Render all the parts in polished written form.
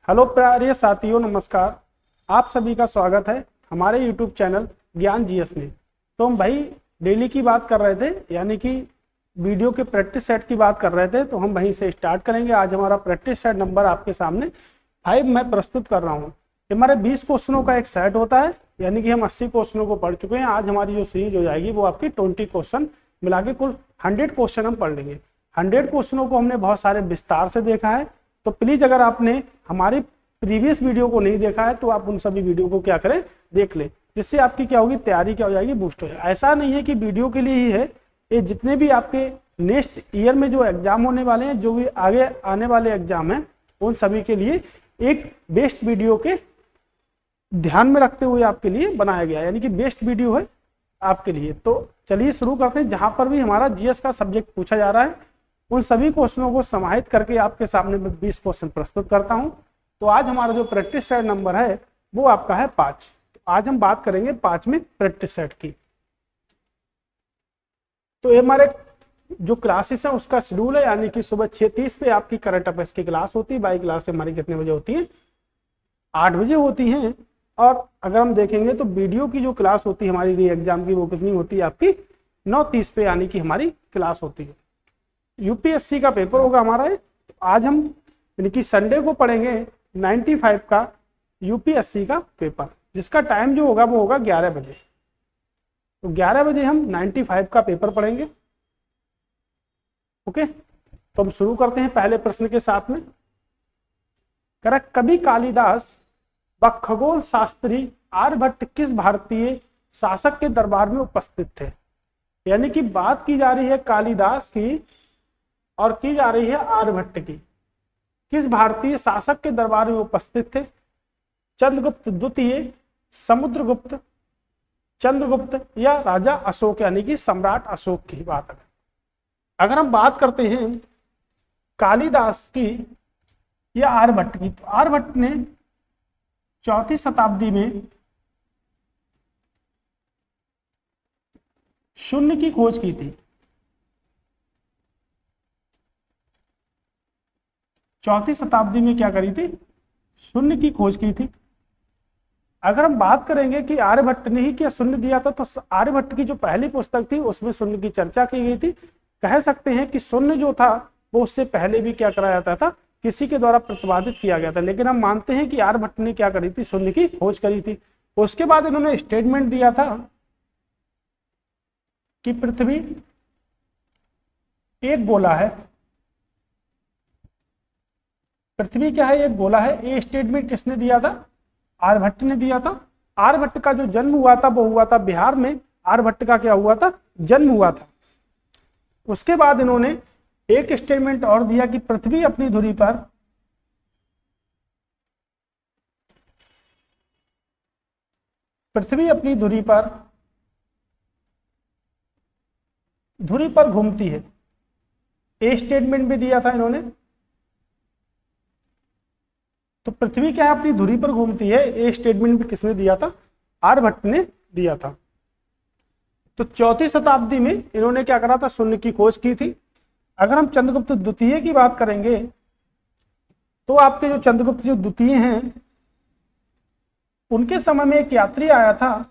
Hello प्यारे साथियों, नमस्कार। आप सभी का स्वागत है हमारे यूट्यूब चैनल ज्ञान जीएस में। तो हम भाई डेली की बात कर रहे थे, यानी कि वीडियो के प्रैक्टिस सेट की बात कर रहे थे, तो हम वहीं से स्टार्ट करेंगे। आज हमारा प्रैक्टिस सेट नंबर आपके सामने 5 मैं प्रस्तुत कर रहा हूँ। हमारे 20 क्वेश्चनों का एक सेट होता है, यानी कि हम 80 क्वेश्चनों को पढ़ चुके हैं। आज हमारी जो सीरीज हो जाएगी वो आपकी 20 क्वेश्चन मिला के कुल 100 क्वेश्चन हम पढ़ लेंगे। 100 क्वेश्चनों को हमने बहुत सारे विस्तार से देखा है, तो प्लीज अगर आपने हमारी प्रीवियस वीडियो को नहीं देखा है तो आप उन सभी वीडियो को क्या करें, देख लें, जिससे आपकी क्या होगी, तैयारी क्या हो जाएगी, बूस्ट हो जाएगी। ऐसा नहीं है कि वीडियो के लिए ही है, ये जितने भी आपके नेक्स्ट ईयर में जो एग्जाम होने वाले हैं, जो भी आगे आने वाले एग्जाम हैं, उन सभी के लिए एक बेस्ट वीडियो के ध्यान में रखते हुए आपके लिए बनाया गया, यानी कि बेस्ट वीडियो है आपके लिए। तो चलिए शुरू करते हैं। जहां पर भी हमारा जीएस का सब्जेक्ट पूछा जा रहा है, उन सभी क्वेश्चनों को समाहित करके आपके सामने मैं 20 क्वेश्चन प्रस्तुत करता हूं। तो आज हमारा जो प्रैक्टिस सेट नंबर है वो आपका है 5। तो आज हम बात करेंगे 5वें प्रैक्टिस सेट की। तो ये हमारे जो क्लासेस है उसका शेड्यूल है, यानी कि सुबह 6:30 पे आपकी करंट अफेयर्स की क्लास होती है। बाई क्लास हमारी कितने बजे होती है? 8 बजे होती है। और अगर हम देखेंगे तो वीडियो की जो क्लास होती है हमारी री एग्जाम की, वो कितनी होती है आपकी? 9:30 पे, यानी कि हमारी क्लास होती है। यूपीएससी का पेपर होगा हमारा। आज हम यानी कि संडे को पढ़ेंगे 95 का यूपीएससी का पेपर, जिसका टाइम जो होगा वो होगा 11 बजे। तो 11 बजे हम 95 का पेपर पढ़ेंगे। ओके, तो हम शुरू करते हैं पहले प्रश्न के साथ में। करेक्ट, कवि कालिदास व खगोल शास्त्री आर्यभट्ट किस भारतीय शासक के दरबार में उपस्थित थे? यानी कि बात की जा रही है कालिदास की और की जा रही है आर्यभट्ट की। किस भारतीय शासक के दरबार में उपस्थित थे? चंद्रगुप्त द्वितीय, समुद्रगुप्त, चंद्रगुप्त या राजा अशोक, यानी कि सम्राट अशोक की बात है। अगर हम बात करते हैं कालिदास की या आर्यभट्ट की, तो आर्यभट्ट ने 4वीं शताब्दी में शून्य की खोज की थी। 4वीं शताब्दी में क्या करी थी? शून्य की खोज की थी। अगर हम बात करेंगे कि आर्यभट्ट ने ही क्या शून्य दिया था, तो आर्यभट्ट की जो पहली पुस्तक थी उसमें शून्य की चर्चा की गई थी। कह सकते हैं कि शून्य जो था वो उससे पहले भी क्या कराया जाता था, किसी के द्वारा प्रतिपादित किया गया था। लेकिन हम मानते हैं कि आर्यभट्ट ने क्या करी थी, शून्य की खोज करी थी। उसके बाद इन्होंने स्टेटमेंट दिया था कि पृथ्वी एक गोला है। पृथ्वी क्या है? एक गोला है। ये स्टेटमेंट किसने दिया था? आर्यभट्ट ने दिया था। आर्यभट्ट का जो जन्म हुआ था वो हुआ था बिहार में। आर्यभट्ट का क्या हुआ था? जन्म हुआ था। उसके बाद इन्होंने एक स्टेटमेंट और दिया कि पृथ्वी अपनी धुरी पर घूमती है। ये स्टेटमेंट भी दिया था इन्होंने। तो पृथ्वी क्या है? अपनी धुरी पर घूमती है। ये स्टेटमेंट भी किसने दिया था? आर्यभट्ट ने दिया था। तो 4वीं शताब्दी में इन्होंने क्या करा था? शून्य की खोज की थी। अगर हम चंद्रगुप्त द्वितीय की बात करेंगे तो आपके जो चंद्रगुप्त जो द्वितीय हैं, उनके समय में एक यात्री आया था,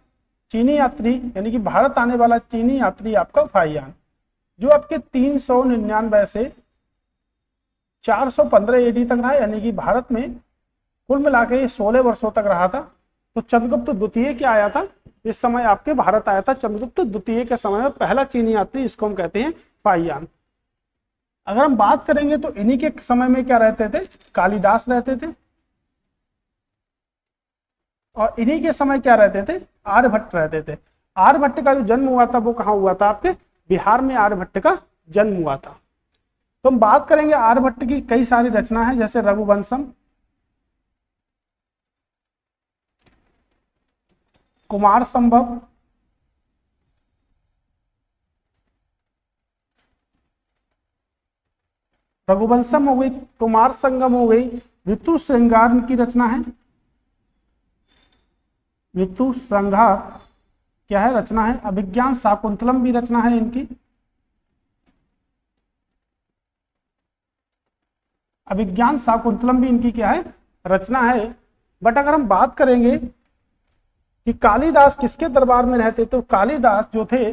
चीनी यात्री, यानी कि भारत आने वाला चीनी यात्री आपका फाहियान, जो आपके 399 से 415 एडी तक रहा, यानी कि भारत में कुल मिला के 16 वर्षों तक रहा था। तो चंद्रगुप्त द्वितीय क्या आया था? इस समय आपके भारत आया था। चंद्रगुप्त द्वितीय के समय में पहला चीनी यात्री, इसको हम कहते हैं फाहियान। अगर हम बात करेंगे तो इन्हीं के समय में क्या रहते थे? कालिदास रहते थे। और इन्हीं के समय क्या रहते थे? आर्यभट्ट रहते थे। आर्यभट्ट का जो जन्म हुआ था वो कहाँ हुआ था? आपके बिहार में आर्यभट्ट का जन्म हुआ था। तो हम बात करेंगे आर्यभट्ट की कई सारी रचना है, जैसे रघुवंशम, कुमार संभव, रघुवंशम हो गई, कुमार संगम हो गई, ऋतु श्रृंगार की रचना है। ऋतु श्रृंगार क्या है? रचना है। अभिज्ञान शाकुंतलम भी रचना है इनकी। अभिज्ञान शाकुंतलम भी इनकी क्या है? रचना है। बट अगर हम बात करेंगे कि कालिदास किसके दरबार में रहते, तो कालिदास जो थे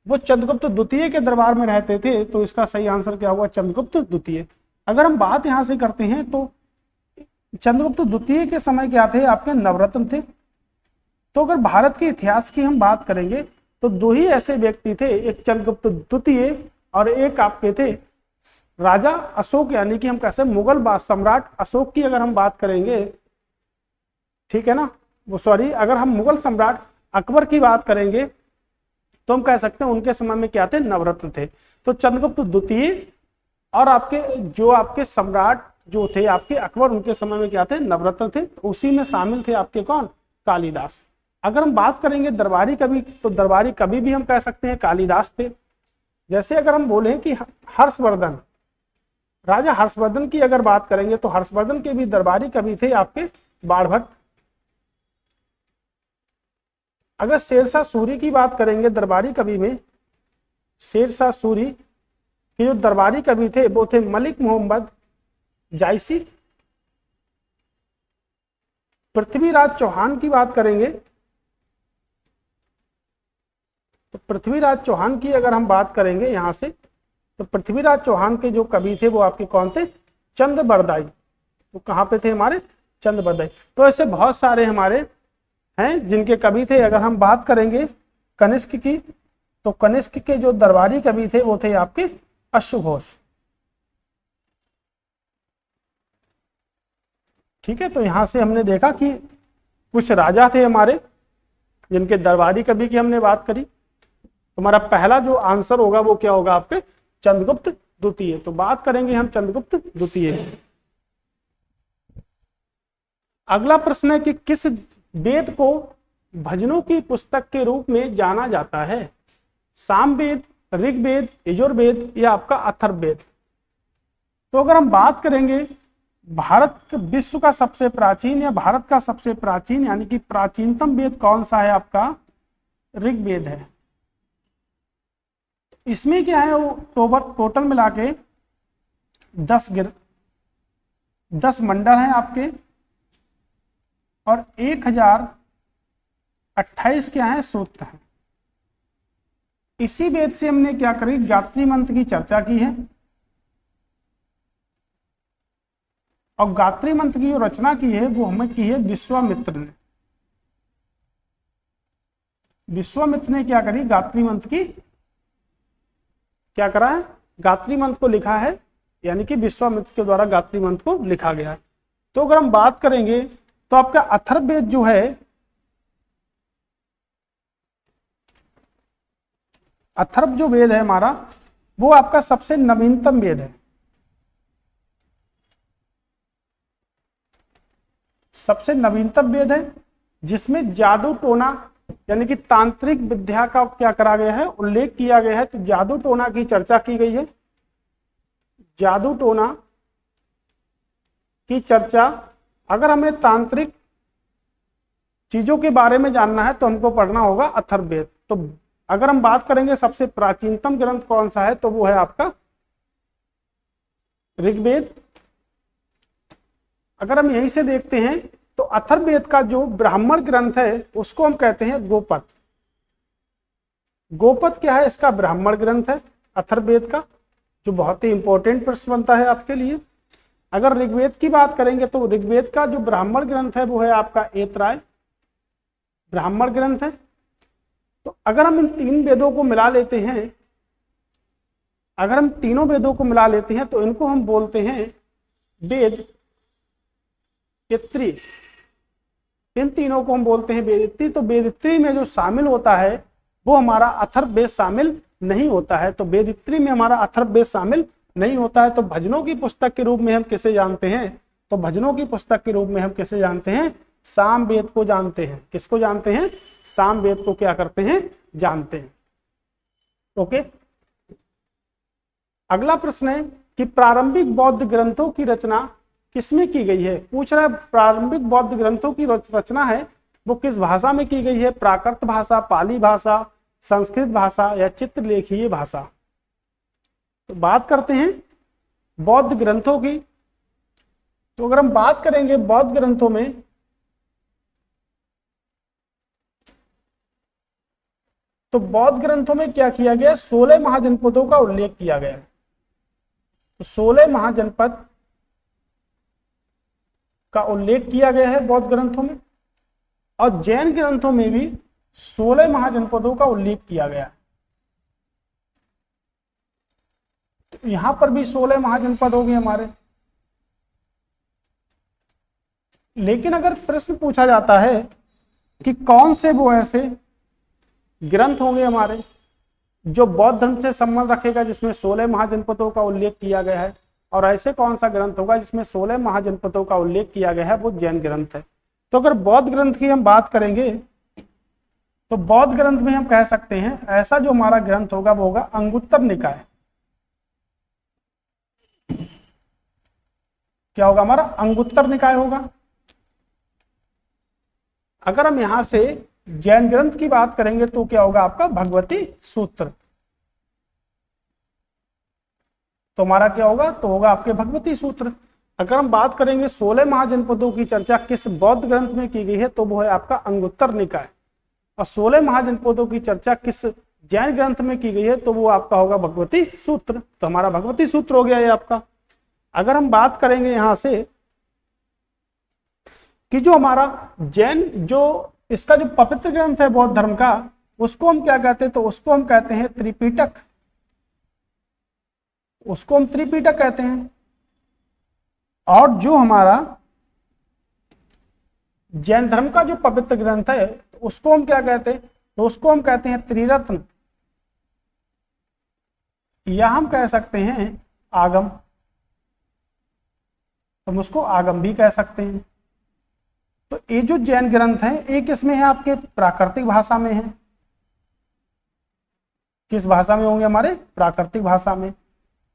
वो चंद्रगुप्त द्वितीय के दरबार में रहते थे। तो इसका सही आंसर क्या हुआ, चंद्रगुप्त द्वितीय। अगर हम बात यहां से करते हैं तो चंद्रगुप्त द्वितीय के समय क्या थे, आपके नवरत्न थे। तो अगर भारत के इतिहास की हम बात करेंगे तो दो ही ऐसे व्यक्ति थे, एक चंद्रगुप्त द्वितीय और एक आपके थे राजा अशोक, यानी कि हम कैसे मुगल सम्राट अशोक की अगर हम बात करेंगे, ठीक है ना, वो सॉरी, अगर हम मुगल सम्राट अकबर की बात करेंगे तो हम कह सकते हैं उनके समय में क्या थे, नवरत्न थे। तो चंद्रगुप्त द्वितीय और आपके जो आपके सम्राट जो थे आपके अकबर, उनके समय में क्या थे, नवरत्न थे। उसी में शामिल थे आपके कौन, कालिदास। अगर हम बात करेंगे दरबारी कवि, तो दरबारी कवि भी हम कह सकते हैं कालिदास थे। जैसे अगर हम बोले कि हर्षवर्धन, राजा हर्षवर्धन की अगर बात करेंगे तो हर्षवर्धन के भी दरबारी कवि थे आपके बाणभट्ट। अगर शेरशाह सूरी की बात करेंगे दरबारी कवि में, शेरशाह सूरी के जो दरबारी कवि थे वो थे मलिक मोहम्मद जायसी। पृथ्वीराज चौहान की बात करेंगे तो पृथ्वीराज चौहान की अगर हम बात करेंगे यहां से, तो पृथ्वीराज चौहान के जो कवि थे वो आपके कौन थे, चंद्रबरदाई। तो कहां पे थे हमारे, चंद्रबरदाई। तो ऐसे बहुत सारे हमारे हैं जिनके कवि थे। अगर हम बात करेंगे कनिष्क की, तो कनिष्क के जो दरबारी कवि थे वो थे आपके अश्वघोष। ठीक है, तो यहां से हमने देखा कि कुछ राजा थे हमारे जिनके दरबारी कवि की हमने बात करी। हमारा पहला जो आंसर होगा वो क्या होगा, आपके चंद्रगुप्त द्वितीय। तो बात करेंगे हम चंद्रगुप्त द्वितीय। अगला प्रश्न है कि किस वेद को भजनों की पुस्तक के रूप में जाना जाता है, सामवेद, ऋग्वेद, यजुर्वेद या आपका अथर्ववेद। तो अगर हम बात करेंगे भारत विश्व का सबसे प्राचीन या भारत का सबसे प्राचीन यानी कि प्राचीनतम वेद कौन सा है, आपका ऋग्वेद है। इसमें क्या है, वो टोटल मिला के 10 मंडल हैं आपके और 1028 क्या है, सूक्त हैं। इसी वेद से हमने क्या करी, गायत्री मंत्र की चर्चा की है। और गायत्री मंत्र की जो रचना की है वो हमें की है विश्वामित्र ने। विश्वामित्र ने क्या करी, गायत्री मंत्र की क्या करा है, गायत्री मंत्र को लिखा है, यानी कि विश्वामित्र के द्वारा गायत्री मंत्र को लिखा गया है। तो अगर हम बात करेंगे तो आपका अथर्ववेद जो है, अथर्व जो वेद है हमारा, वो आपका सबसे नवीनतम वेद है, सबसे नवीनतम वेद है, जिसमें जादू टोना यानी कि तांत्रिक विद्या का क्या करा गया है, उल्लेख किया गया है। तो जादू टोना की चर्चा की गई है। जादू टोना की चर्चा, अगर हमें तांत्रिक चीजों के बारे में जानना है तो हमको पढ़ना होगा अथर्ववेद। तो अगर हम बात करेंगे सबसे प्राचीनतम ग्रंथ कौन सा है, तो वो है आपका ऋग्वेद। अगर हम यहीं से देखते हैं तो अथर्ववेद का जो ब्राह्मण ग्रंथ है उसको हम कहते हैं गोपद। गोपद क्या है, इसका ब्राह्मण ग्रंथ है अथर्ववेद का, जो बहुत ही इंपॉर्टेंट प्रश्न बनता है आपके लिए। अगर ऋग्वेद की बात करेंगे तो ऋग्वेद का जो ब्राह्मण ग्रंथ है वो है आपका ऐतराय ब्राह्मण ग्रंथ है। तो अगर हम इन तीन वेदों को मिला लेते हैं, अगर हम तीनों वेदों को मिला लेते हैं तो इनको हम बोलते हैं वेद यत्री। इन तीनों को हम बोलते हैं वेदित्री। तो वेदित्री में जो शामिल होता है वो हमारा अथर्ववेद शामिल नहीं होता है। तो वेदित्री में हमारा अथर्ववेद शामिल नहीं होता है। तो भजनों की पुस्तक के रूप में हम किसे जानते हैं, तो भजनों की पुस्तक के रूप में हम किसे जानते हैं, सामवेद को जानते हैं। किसको जानते हैं, सामवेद को क्या करते हैं, जानते हैं। ओके, अगला प्रश्न है कि प्रारंभिक बौद्ध ग्रंथों की रचना किसमें की गई है। पूछ रहा है प्रारंभिक बौद्ध ग्रंथों की रचना है वो किस भाषा में की गई है, प्राकृत भाषा, पाली भाषा, संस्कृत भाषा या चित्रलेखीय भाषा। तो बात करते हैं बौद्ध ग्रंथों की। तो अगर हम बात करेंगे बौद्ध ग्रंथों में, तो बौद्ध ग्रंथों में क्या किया गया, 16 महाजनपदों का उल्लेख किया गया। तो 16 महाजनपद का उल्लेख किया गया है बौद्ध ग्रंथों में, और जैन ग्रंथों में भी 16 महाजनपदों का उल्लेख किया गया। तो यहां पर भी 16 महाजनपद हो गए हमारे। लेकिन अगर प्रश्न पूछा जाता है कि कौन से वो ऐसे ग्रंथ होंगे हमारे जो बौद्ध धर्म से संबंध रखेगा जिसमें 16 महाजनपदों का उल्लेख किया गया है, और ऐसे कौन सा ग्रंथ होगा जिसमें 16 महाजनपदों का उल्लेख किया गया है, वो जैन ग्रंथ है। तो अगर बौद्ध ग्रंथ की हम बात करेंगे तो बौद्ध ग्रंथ में हम कह सकते हैं ऐसा जो हमारा ग्रंथ होगा वो होगा अंगुत्तर निकाय। क्या होगा हमारा, अंगुत्तर निकाय होगा। अगर हम यहां से जैन ग्रंथ की बात करेंगे तो क्या होगा आपका, भगवती सूत्र। तो हमारा क्या होगा, तो होगा आपके भगवती सूत्र। अगर हम बात करेंगे 16 महाजनपदों की चर्चा किस बौद्ध ग्रंथ में की गई है, तो वो है आपका अंगुत्तर निकाय। और 16 महाजनपदों की चर्चा किस जैन ग्रंथ में की गई है, तो वो आपका होगा भगवती सूत्र। तो हमारा भगवती सूत्र हो गया ये आपका। अगर हम बात करेंगे यहां से कि जो हमारा जैन जो इसका जो पवित्र ग्रंथ है बौद्ध धर्म का, उसको हम क्या कहते हैं, तो उसको हम कहते हैं त्रिपिटक। उसको हम त्रिपिटक कहते हैं। और जो हमारा जैन धर्म का जो पवित्र ग्रंथ है उसको हम क्या कहते हैं, तो उसको हम कहते हैं त्रिरत्न, या हम कह सकते हैं आगम। हम उसको आगम भी कह सकते हैं। तो ये जो जैन ग्रंथ है एक इसमें है आपके प्राकृतिक भाषा में है। किस भाषा में होंगे हमारे, प्राकृतिक भाषा में।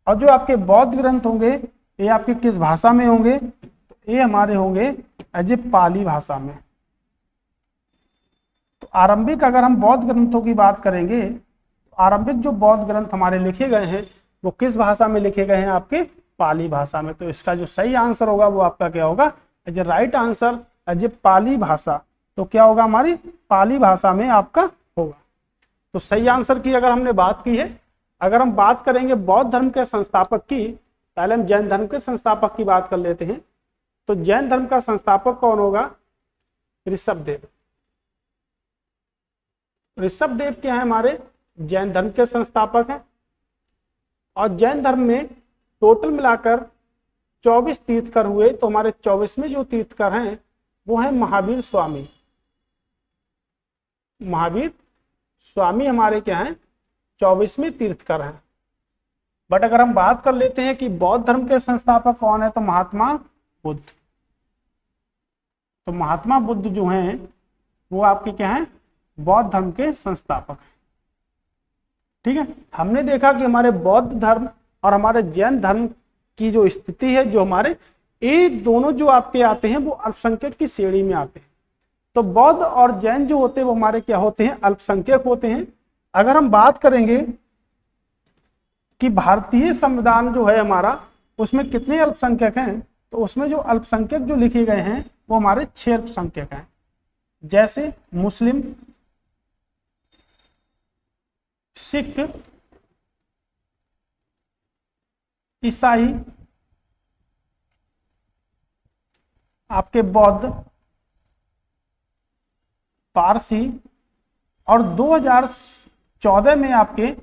और जो आपके बौद्ध ग्रंथ होंगे ये आपके किस भाषा में होंगे, ये हमारे होंगे एज ए पाली भाषा में। तो आरंभिक अगर हम बौद्ध ग्रंथों की बात करेंगे, तो आरंभिक जो बौद्ध ग्रंथ हमारे लिखे गए हैं वो किस भाषा में लिखे गए हैं, आपके पाली भाषा में। तो इसका जो सही आंसर होगा वो आपका क्या होगा, as a right answer as a Pali भाषा। तो क्या होगा, हमारी पाली भाषा में आपका होगा। तो सही आंसर की अगर हमने बात की है। अगर हम बात करेंगे बौद्ध धर्म के संस्थापक की, पहले हम जैन धर्म के संस्थापक की बात कर लेते हैं। तो जैन धर्म का संस्थापक कौन होगा, ऋषभदेव। ऋषभदेव क्या है, हमारे जैन धर्म के संस्थापक हैं। और जैन धर्म में टोटल मिलाकर 24 तीर्थकर हुए। तो हमारे 24वें जो तीर्थकर हैं वो है महावीर स्वामी। महावीर स्वामी हमारे क्या हैं, 24वें तीर्थकर हैं। बट अगर हम बात कर लेते हैं कि बौद्ध धर्म के संस्थापक कौन है, तो महात्मा बुद्ध। तो महात्मा बुद्ध जो हैं वो आपके क्या हैं, बौद्ध धर्म के संस्थापक। ठीक है, हमने देखा कि हमारे बौद्ध धर्म और हमारे जैन धर्म की जो स्थिति है, जो हमारे ये दोनों जो आपके आते हैं वो अल्पसंख्यक की श्रेणी में आते हैं। तो बौद्ध और जैन जो होते हैं वो हमारे क्या होते हैं, अल्पसंख्यक होते हैं। अगर हम बात करेंगे कि भारतीय संविधान जो है हमारा, उसमें कितने अल्पसंख्यक हैं, तो उसमें जो अल्पसंख्यक जो लिखे गए हैं वो हमारे 6 अल्पसंख्यक हैं। जैसे मुस्लिम, सिख, ईसाई, आपके बौद्ध, पारसी, और 2014 में आपके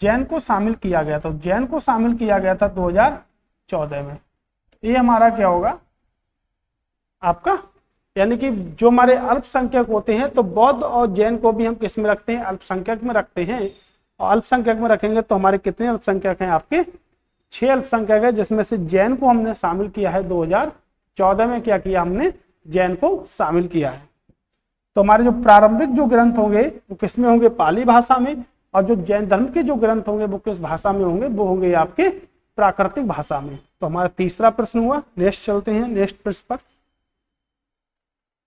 जैन को शामिल किया गया था। जैन को शामिल किया गया था 2014 में। ये हमारा क्या होगा आपका, यानी कि जो हमारे अल्पसंख्यक होते हैं, तो बौद्ध और जैन को भी हम किस में रखते हैं, अल्पसंख्यक में रखते हैं। और अल्पसंख्यक में रखेंगे तो हमारे कितने अल्पसंख्यक हैं, आपके 6 अल्पसंख्यक है, जिसमें से जैन को हमने शामिल किया है 2014 में। क्या किया हमने, जैन को शामिल किया है। तो हमारे जो प्रारंभिक जो ग्रंथ होंगे वो किसमें होंगे, पाली भाषा में। और जो जैन धर्म के जो ग्रंथ होंगे वो किस भाषा में होंगे, वो होंगे आपके प्राकृतिक भाषा में। तो हमारा तीसरा प्रश्न हुआ। नेक्स्ट चलते हैं, नेक्स्ट प्रश्न पर।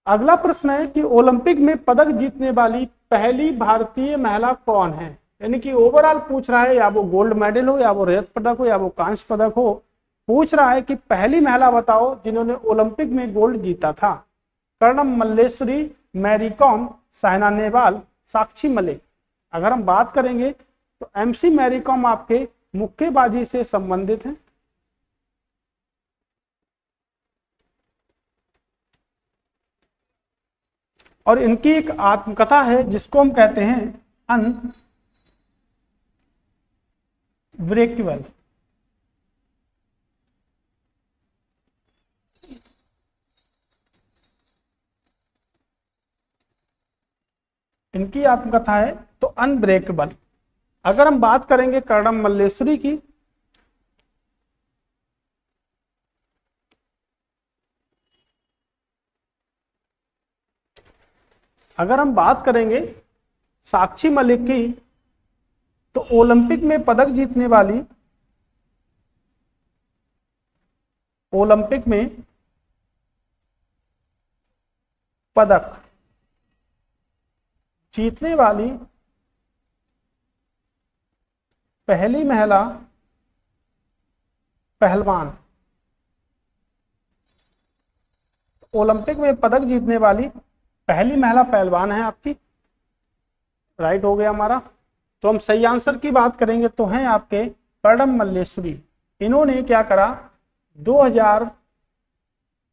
अगला प्रश्न है कि ओलंपिक में पदक जीतने वाली पहली भारतीय महिला कौन है। यानी कि ओवरऑल पूछ रहा है, या वो गोल्ड मेडल हो, या वो रजत पदक हो, या वो कांस्य पदक हो, पूछ रहा है कि पहली महिला बताओ जिन्होंने ओलंपिक में गोल्ड जीता था। Karnam Malleswari, Mary com, Saina Nehwal, Sakshi Malik. अगर हम बात करेंगे तो एमसी मैरी कॉम आपके मुक्केबाजी से संबंधित है। और इनकी एक आत्मकथा है जिसको हम कहते हैं अनब्रेकेबल। इनकी आत्मकथा है तो अनब्रेकेबल। अगर हम बात करेंगे कर्णम मल्लेश्वरी की, अगर हम बात करेंगे साक्षी मलिक की, तो ओलंपिक में पदक जीतने वाली, ओलंपिक में पदक जीतने वाली पहली महिला पहलवान, ओलंपिक में पदक जीतने वाली पहली महिला पहलवान है आपकी। राइट हो गया हमारा। तो हम सही आंसर की बात करेंगे तो हैं आपके कर्णम मल्लेश्वरी। इन्होंने क्या करा, 2000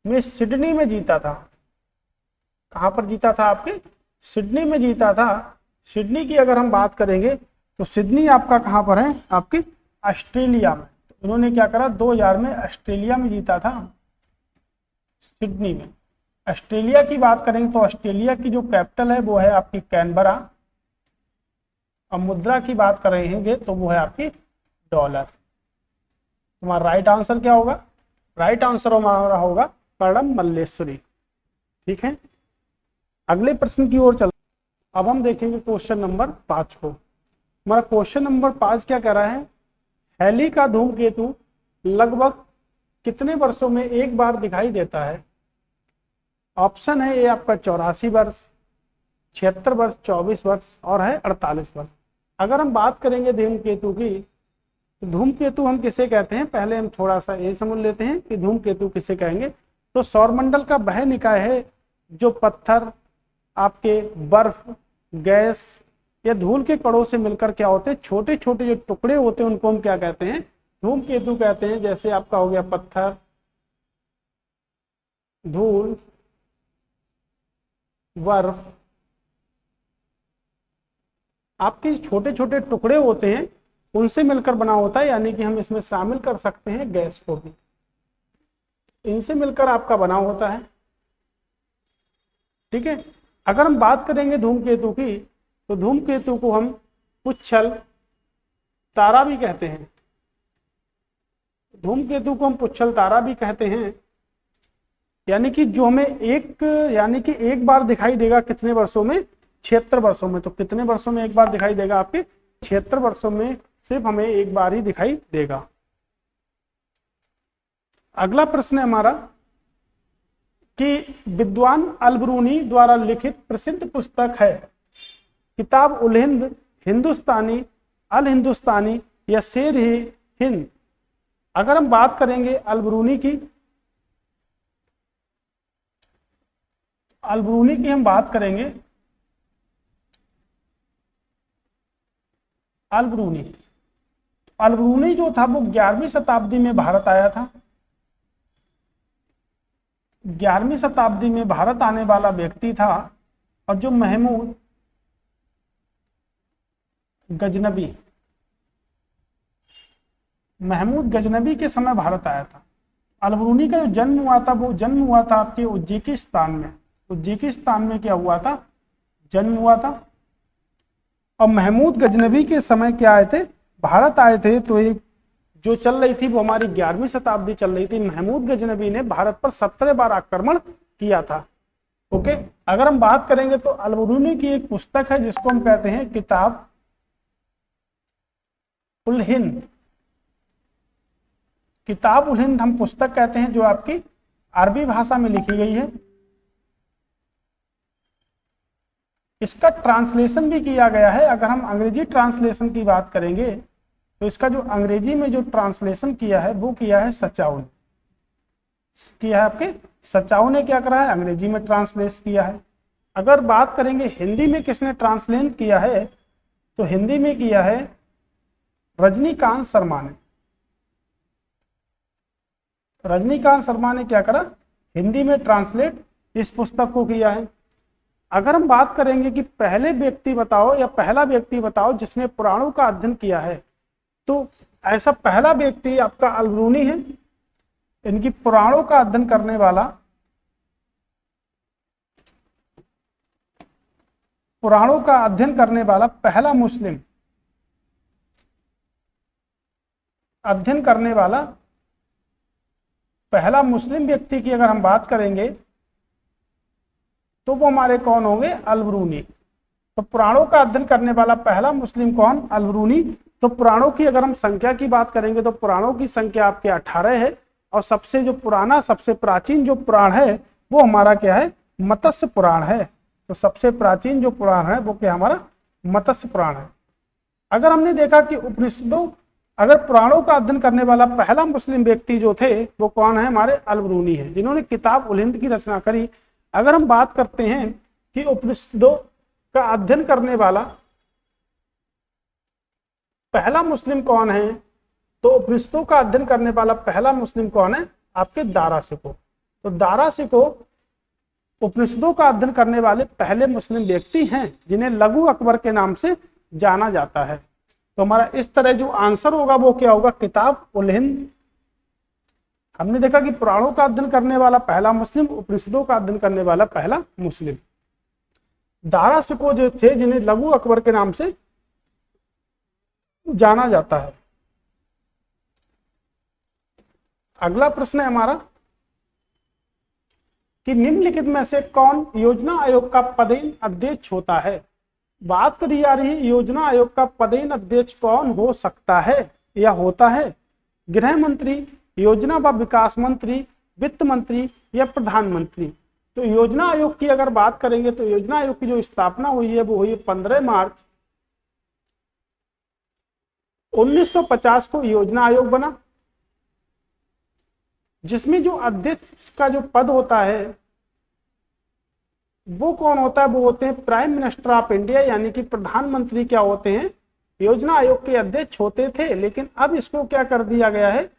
में सिडनी में जीता था। कहां पर जीता था आपके, सिडनी में जीता था। सिडनी की अगर हम बात करेंगे तो सिडनी आपका कहां पर है, आपकी ऑस्ट्रेलिया में। तो इन्होंने क्या करा, 2000 में ऑस्ट्रेलिया में जीता था, सिडनी में। ऑस्ट्रेलिया की बात करेंगे तो ऑस्ट्रेलिया की जो कैपिटल है वो है आपकी कैनबरा। अब मुद्रा की बात कर रहे हैं तो वो है आपकी डॉलर। तुम्हारा राइट आंसर क्या होगा, राइट आंसर हमारा होगा कर्णम मल्लेश्वरी। ठीक है, अगले प्रश्न की ओर चल। अब हम देखेंगे क्वेश्चन नंबर 5 को। हमारा क्वेश्चन नंबर 5 क्या कह रहा है, हैली का धूमकेतु लगभग कितने वर्षों में एक बार दिखाई देता है। ऑप्शन है ए आपका 84 वर्ष, 76 वर्ष, 24 वर्ष और है 48 वर्ष। अगर हम बात करेंगे धूमकेतु की, तो धूमकेतु हम किसे कहते हैं, पहले हम थोड़ा सा ये समझ लेते हैं कि धूमकेतु किसे कहेंगे। तो सौरमंडल का वह निकाय है जो पत्थर, आपके बर्फ, गैस या धूल के कणों से मिलकर क्या होते हैं, छोटे छोटे जो टुकड़े होते हैं उनको हम क्या कहते हैं, धूमकेतु कहते हैं। जैसे आपका हो गया पत्थर, धूल, बर्फ, आपके छोटे छोटे टुकड़े होते हैं उनसे मिलकर बना होता है। यानी कि हम इसमें शामिल कर सकते हैं गैस को भी, इनसे मिलकर आपका बना होता है। ठीक है, अगर हम बात करेंगे धूमकेतु की, तो धूमकेतु को हम पुच्छल तारा भी कहते हैं। धूमकेतु को हम पुच्छल तारा भी कहते हैं। यानी कि जो हमें एक बार दिखाई देगा कितने वर्षों में, 76 वर्षों में। तो कितने वर्षों में एक बार दिखाई देगा आपके, 76 वर्षों में सिर्फ हमें एक बार ही दिखाई देगा। अगला प्रश्न है हमारा कि विद्वान अलबरूनी द्वारा लिखित प्रसिद्ध पुस्तक है किताब उल हिंद, हिंदुस्तानी, अल हिंदुस्तानी या शेर ही हिंद। अगर हम बात करेंगे अलबरूनी की, अलबरूनी की हम बात करेंगे, अलबरूनी, अलबरूनी जो था वो 11वीं शताब्दी में भारत आया था। 11वीं शताब्दी में भारत आने वाला व्यक्ति था। और जो महमूद गजनबी के समय भारत आया था। अलबरूनी का जो जन्म हुआ था वो जन्म हुआ था आपके उज्बेकिस्तान में। उज्बेकिस्तान में क्या हुआ था, जन्म हुआ था। और महमूद गजनबी के समय क्या आए थे, भारत आए थे। तो एक जो चल रही थी वो हमारी 11वीं शताब्दी चल रही थी। महमूद गजनबी ने भारत पर 17 बार आक्रमण किया था। ओके, अगर हम बात करेंगे तो अलबरूनी की एक पुस्तक है जिसको हम कहते हैं किताब उल हिंद। किताब उल हिंद हम पुस्तक कहते हैं जो आपकी अरबी भाषा में लिखी गई है। इसका ट्रांसलेशन भी किया गया है। अगर हम अंग्रेजी ट्रांसलेशन की बात करेंगे तो इसका जो अंग्रेजी में जो ट्रांसलेशन किया है वो किया है सचाऊ ने, किया है आपके सचाऊ ने क्या करा है, अंग्रेजी में ट्रांसलेट किया है। अगर बात करेंगे हिंदी में किसने ट्रांसलेट किया है, तो हिंदी में किया है रजनीकांत शर्मा ने। रजनीकांत शर्मा ने क्या करा, हिंदी में ट्रांसलेट इस पुस्तक को किया है। अगर हम बात करेंगे कि पहले व्यक्ति बताओ या पहला व्यक्ति बताओ जिसने पुराणों का अध्ययन किया है, तो ऐसा पहला व्यक्ति आपका अलबरूनी है। इनकी पुराणों का अध्ययन करने वाला, पुराणों का अध्ययन करने वाला पहला मुस्लिम, अध्ययन करने वाला पहला मुस्लिम व्यक्ति की अगर हम बात करेंगे तो वो हमारे कौन होंगे, अलबरूनी। तो पुराणों का अध्ययन करने वाला पहला मुस्लिम कौन, अलबरूनी। तो पुराणों की अगर हम संख्या की बात करेंगे तो पुराणों की संख्या आपके 18 है, और सबसे जो पुराना, सबसे प्राचीन जो पुराण है वो हमारा क्या है, मत्स्य पुराण है। तो सबसे प्राचीन जो पुराण है वो क्या हमारा मत्स्य पुराण है। अगर हमने देखा कि उपनिषदों, अगर पुराणों का अध्ययन करने वाला पहला मुस्लिम व्यक्ति जो थे वो कौन है, हमारे अलबरूनी है, जिन्होंने किताब उल हिंद की रचना करी। अगर हम बात करते हैं कि उपनिषदों का अध्ययन करने वाला पहला मुस्लिम कौन है, तो उपनिषदों का अध्ययन करने वाला पहला मुस्लिम कौन है, आपके दारा शिकोह। तो दारा शिकोह उपनिषदों का अध्ययन करने वाले पहले मुस्लिम व्यक्ति हैं जिन्हें लघु अकबर के नाम से जाना जाता है। तो हमारा इस तरह जो आंसर होगा वो क्या होगा, किताब उल हिंद। हमने देखा कि पुराणों का अध्ययन करने वाला पहला मुस्लिम, उपनिषदों का अध्ययन करने वाला पहला मुस्लिम दारा शिकोह जो थे, जिन्हें लघु अकबर के नाम से जाना जाता है। अगला प्रश्न है हमारा कि निम्नलिखित में से कौन योजना आयोग का पदेन अध्यक्ष होता है। बात करी जा रही है योजना आयोग का पदेन अध्यक्ष कौन हो सकता है या होता है, गृह मंत्री, योजना व विकास मंत्री, वित्त मंत्री या प्रधानमंत्री। तो योजना आयोग की अगर बात करेंगे तो योजना आयोग की जो स्थापना हुई है वो हुई 15 मार्च 1950 को योजना आयोग बना, जिसमें जो अध्यक्ष का जो पद होता है वो कौन होता है, वो होते हैं प्राइम मिनिस्टर ऑफ इंडिया, यानी कि प्रधानमंत्री क्या होते हैं, योजना आयोग के अध्यक्ष होते थे। लेकिन अब इसको क्या कर दिया गया है,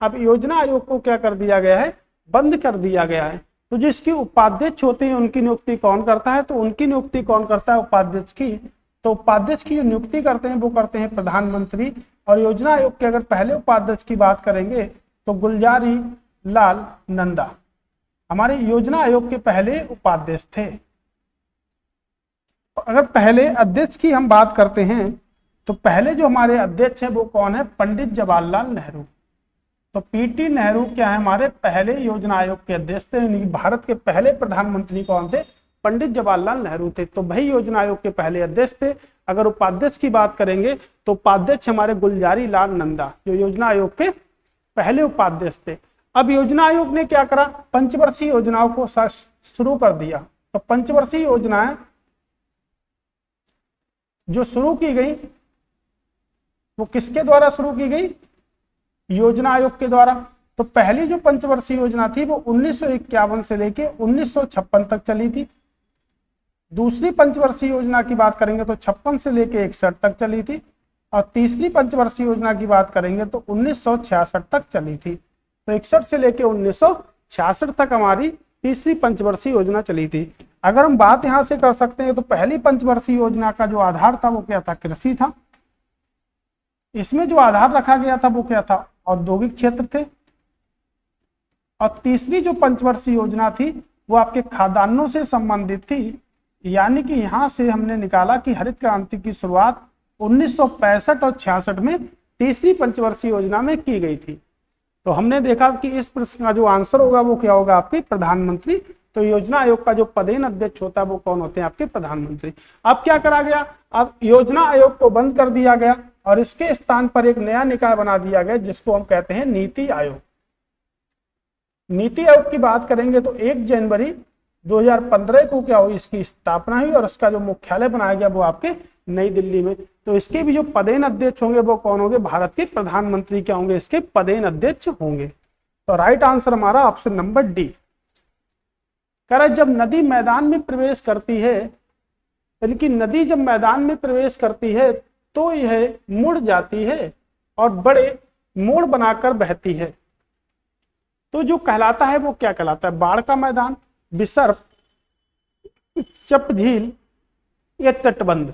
अब योजना आयोग को क्या कर दिया गया है, बंद कर दिया गया है। तो जो इसके उपाध्यक्ष होते हैं उनकी नियुक्ति कौन करता है, तो उनकी नियुक्ति कौन करता है, उपाध्यक्ष की। तो उपाध्यक्ष की जो नियुक्ति करते हैं वो करते हैं प्रधानमंत्री। और योजना आयोग के अगर पहले उपाध्यक्ष की बात करेंगे तो गुलजारी लाल नंदा हमारे योजना आयोग के पहले उपाध्यक्ष थे। अगर पहले अध्यक्ष की हम बात करते हैं तो पहले जो हमारे अध्यक्ष हैं वो कौन है, पंडित जवाहरलाल नेहरू। तो पीटी नेहरू क्या है, हमारे पहले योजना आयोग के अध्यक्ष थे। भारत के पहले प्रधानमंत्री कौन थे, पंडित जवाहरलाल नेहरू थे। तो वही योजना आयोग के पहले अध्यक्ष थे। अगर उपाध्यक्ष की बात करेंगे तो उपाध्यक्ष हमारे गुलजारी लाल नंदा, जो योजना आयोग के पहले उपाध्यक्ष थे। अब योजना आयोग ने क्या करा, पंचवर्षीय योजनाओं को शुरू कर दिया। तो पंचवर्षीय योजनाएं जो शुरू की गई वो किसके द्वारा शुरू की गई, योजना आयोग के द्वारा। तो पहली जो पंचवर्षीय योजना थी वो 1951 से लेके 1956 तक चली थी। दूसरी पंचवर्षीय योजना की बात करेंगे तो 56 से लेके 61 तक चली थी। और तीसरी पंचवर्षीय योजना की बात करेंगे तो 1966 तक चली थी। तो 61 से लेके 1966 तक हमारी तीसरी पंचवर्षीय योजना चली थी। अगर हम बात यहां से कर सकते हैं तो पहली पंचवर्षीय योजना का जो आधार था वो क्या था, कृषि था। इसमें जो आधार रखा गया था वो क्या था, औद्योगिक क्षेत्र थे। और तीसरी जो पंचवर्षीय योजना थी वो आपके खाद्यान्नों से संबंधित थी। यानी कि यहां से हमने निकाला कि हरित क्रांति की शुरुआत 1965 और 66 में तीसरी पंचवर्षीय योजना में की गई थी। तो हमने देखा कि इस प्रश्न का जो आंसर होगा वो क्या होगा, आपके प्रधानमंत्री। तो योजना आयोग का जो पदेन अध्यक्ष होता है वो कौन होते हैं, आपके प्रधानमंत्री। अब क्या करा गया, अब योजना आयोग को बंद कर दिया गया और इसके स्थान पर एक नया निकाय बना दिया गया जिसको हम कहते हैं नीति आयोग। नीति आयोग की बात करेंगे तो 1 जनवरी 2015 को क्या हुई, इसकी स्थापना हुई और इसका जो मुख्यालय बनाया गया वो आपके नई दिल्ली में। तो इसके भी जो पदेन अध्यक्ष होंगे वो कौन होंगे, भारत के प्रधानमंत्री क्या होंगे, इसके पदेन अध्यक्ष होंगे। तो राइट आंसर हमारा ऑप्शन नंबर डी। कह रहा जब नदी मैदान में प्रवेश करती है, यानी कि नदी जब मैदान में प्रवेश करती है तो यह मुड़ जाती है और बड़े मोड़ बनाकर बहती है, तो जो कहलाता है वो क्या कहलाता है, बाढ़ का मैदान, विसर्प, चप झील या तटबंध।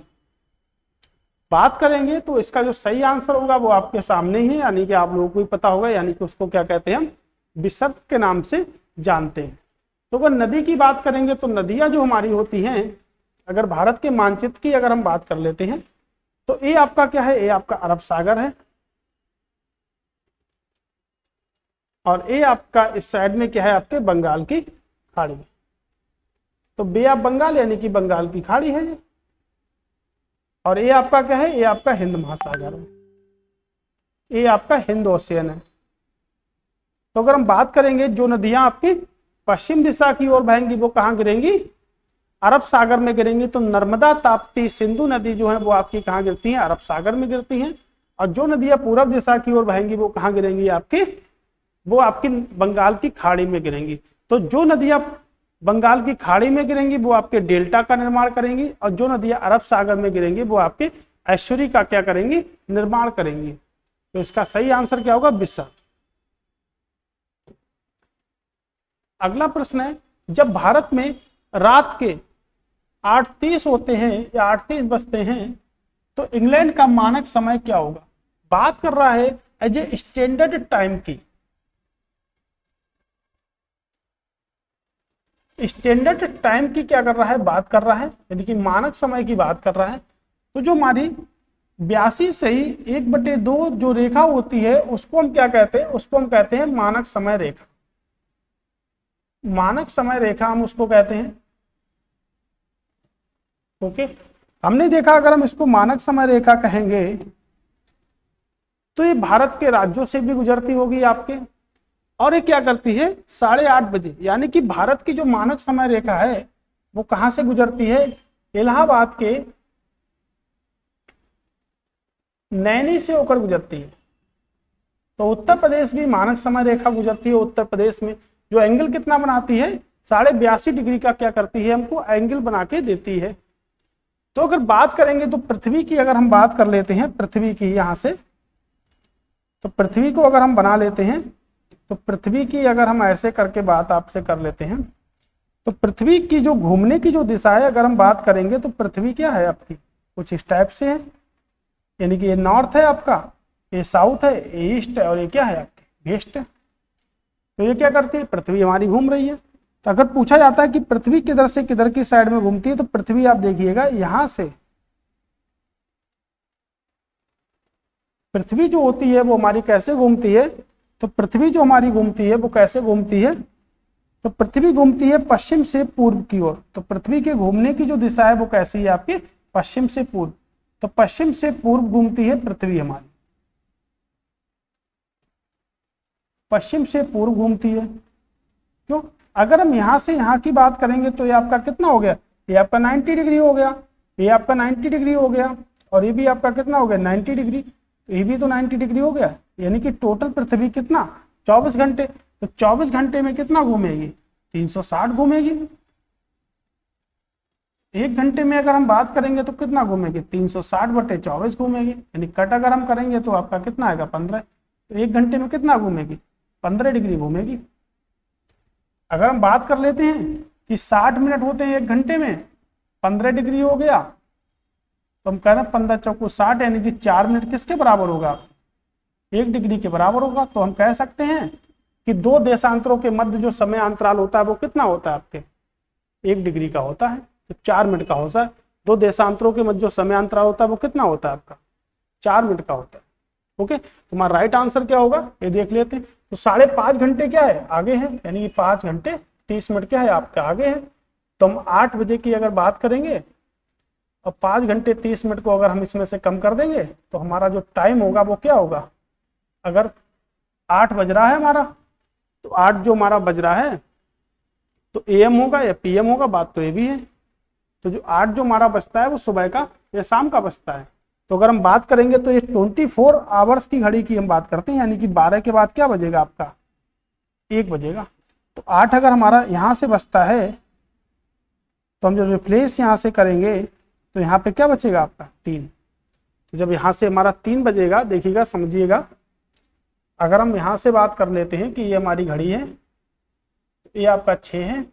बात करेंगे तो इसका जो सही आंसर होगा वो आपके सामने ही है, यानी कि आप लोगों को भी पता होगा, यानी कि उसको क्या कहते हैं, हम विसर्प के नाम से जानते हैं। तो अगर नदी की बात करेंगे तो नदियां जो हमारी होती हैं, अगर भारत के मानचित्र की अगर हम बात कर लेते हैं तो ये आपका क्या है, ये आपका अरब सागर है, और ये आपका इस साइड में क्या है, आपके बंगाल की खाड़ी। तो बे ऑफ बंगाल यानी कि बंगाल की खाड़ी है ये, और ये आपका क्या है, ये आपका हिंद महासागर है, ये आपका हिंद ओशियन है। तो अगर हम बात करेंगे जो नदियां आपकी पश्चिम दिशा की ओर बहेंगी वो कहाँ गिरेंगी, अरब सागर में गिरेंगी। तो नर्मदा, ताप्ती, सिंधु नदी जो है वो आपकी कहाँ गिरती हैं, अरब सागर में गिरती हैं। और जो नदियां पूरब दिशा की ओर बहेंगी वो कहाँ गिरेंगी, आपकी वो आपकी बंगाल की खाड़ी में गिरेंगी। तो जो नदियां बंगाल की खाड़ी में गिरेंगी वो आपके डेल्टा का निर्माण करेंगी, और जो नदियां अरब सागर में गिरेंगी वो आपके ऐश्वरी का क्या करेंगी, निर्माण करेंगी। तो इसका सही आंसर क्या होगा, विसर्प। अगला प्रश्न है, जब भारत में रात के 8:30 होते हैं या 8:30 बजते हैं तो इंग्लैंड का मानक समय क्या होगा। बात कर रहा है एज ए स्टैंडर्ड टाइम की। स्टैंडर्ड टाइम की क्या कर रहा है, बात कर रहा है, यानी कि मानक समय की बात कर रहा है। तो जो हमारी 82 से ही 1/2 जो रेखा होती है उसको हम क्या कहते हैं, उसको हम कहते हैं मानक समय रेखा। मानक समय रेखा हम उसको कहते हैं। ओके, हमने देखा अगर हम इसको मानक समय रेखा कहेंगे तो ये भारत के राज्यों से भी गुजरती होगी आपके, और ये क्या करती है, 8:30 बजे, यानी कि भारत की जो मानक समय रेखा है वो कहां से गुजरती है, इलाहाबाद के नैनी से होकर गुजरती है। तो उत्तर प्रदेश भी मानक समय रेखा गुजरती है। उत्तर प्रदेश में जो एंगल कितना बनाती है, 82.5 डिग्री का क्या करती है, हमको एंगल बना के देती है। तो अगर बात करेंगे तो पृथ्वी की अगर हम बात कर लेते हैं, पृथ्वी की यहां से, तो पृथ्वी को अगर हम बना लेते हैं तो पृथ्वी की अगर हम ऐसे करके बात आपसे कर लेते हैं तो पृथ्वी की जो घूमने की जो दिशा है अगर हम बात करेंगे तो पृथ्वी क्या है आपकी कुछ इस टाइप से है, यानी कि ये नॉर्थ है आपका, ये साउथ है, ये ईस्ट है, और ये क्या है आपकी वेस्ट है। तो ये क्या करती है, पृथ्वी हमारी घूम रही है। तो अगर पूछा जाता है कि पृथ्वी किधर से किधर की साइड में घूमती है, तो पृथ्वी आप देखिएगा यहां से, पृथ्वी जो होती है वो हमारी कैसे घूमती है, तो पृथ्वी जो हमारी घूमती है वो कैसे घूमती है, तो पृथ्वी घूमती है पश्चिम से पूर्व की ओर। तो पृथ्वी के घूमने की जो दिशा है वो कैसी है आपकी, पश्चिम से पूर्व। तो पश्चिम से पूर्व घूमती है पृथ्वी हमारी, पश्चिम से पूर्व घूमती है। क्यों, अगर हम यहां से यहां की बात करेंगे तो ये आपका कितना हो गया, ये आपका 90 डिग्री हो गया, ये आपका 90 डिग्री हो गया, और ये भी आपका कितना हो गया 90 डिग्री, ये भी तो 90 डिग्री हो गया। यानी कि टोटल पृथ्वी कितना 24 घंटे, तो 24 घंटे में कितना घूमेगी, 360 घूमेगी। 1 घंटे में अगर हम बात करेंगे तो कितना घूमेगी, 360/24 घूमेगी। यानी कट अगर हम करेंगे तो आपका कितना आएगा 15। तो 1 घंटे में कितना घूमेगी, 15 डिग्री घूमेगी। अगर हम बात कर लेते हैं कि 60 मिनट होते हैं 1 घंटे में, 15 डिग्री हो गया, तो हम कह रहे हैं 15 चौको 60, यानी कि 4 मिनट किसके बराबर होगा, 1 डिग्री के बराबर होगा। तो हम कह सकते हैं कि 2 देशांतरों के मध्य जो समय अंतराल होता है वो कितना होता है आपके, 1 डिग्री का होता है। तो 4 मिनट का होता है। 2 देशांतरों के मध्य जो समय अंतराल होता है वो कितना होता है आपका, 4 मिनट का होता है। ओके, तुम्हारा राइट आंसर क्या होगा ये देख लेते हैं। तो 5.5 घंटे क्या है, आगे है, यानी कि 5 घंटे 30 मिनट क्या है आपका आगे है। तो हम 8 बजे की अगर बात करेंगे और 5 घंटे 30 मिनट को अगर हम इसमें से कम कर देंगे तो हमारा जो टाइम होगा वो क्या होगा, अगर 8 बज रहा है हमारा, तो 8 जो हमारा बज रहा है तो AM होगा या PM होगा, बात तो ये भी है। तो जो 8 जो हमारा बचता है वो सुबह का या शाम का बचता है। तो अगर हम बात करेंगे तो ये 24 आवर्स की घड़ी की हम बात करते हैं, यानी कि 12 के बाद क्या बजेगा आपका 1 बजेगा। तो 8 अगर हमारा यहां से बचता है तो हम जब रिप्लेस यहां से करेंगे तो यहाँ पे क्या बचेगा आपका 3। तो जब यहां से हमारा 3 बजेगा, देखिएगा समझिएगा, अगर हम यहां से बात कर लेते हैं कि ये हमारी घड़ी है, ये आपका 6 है,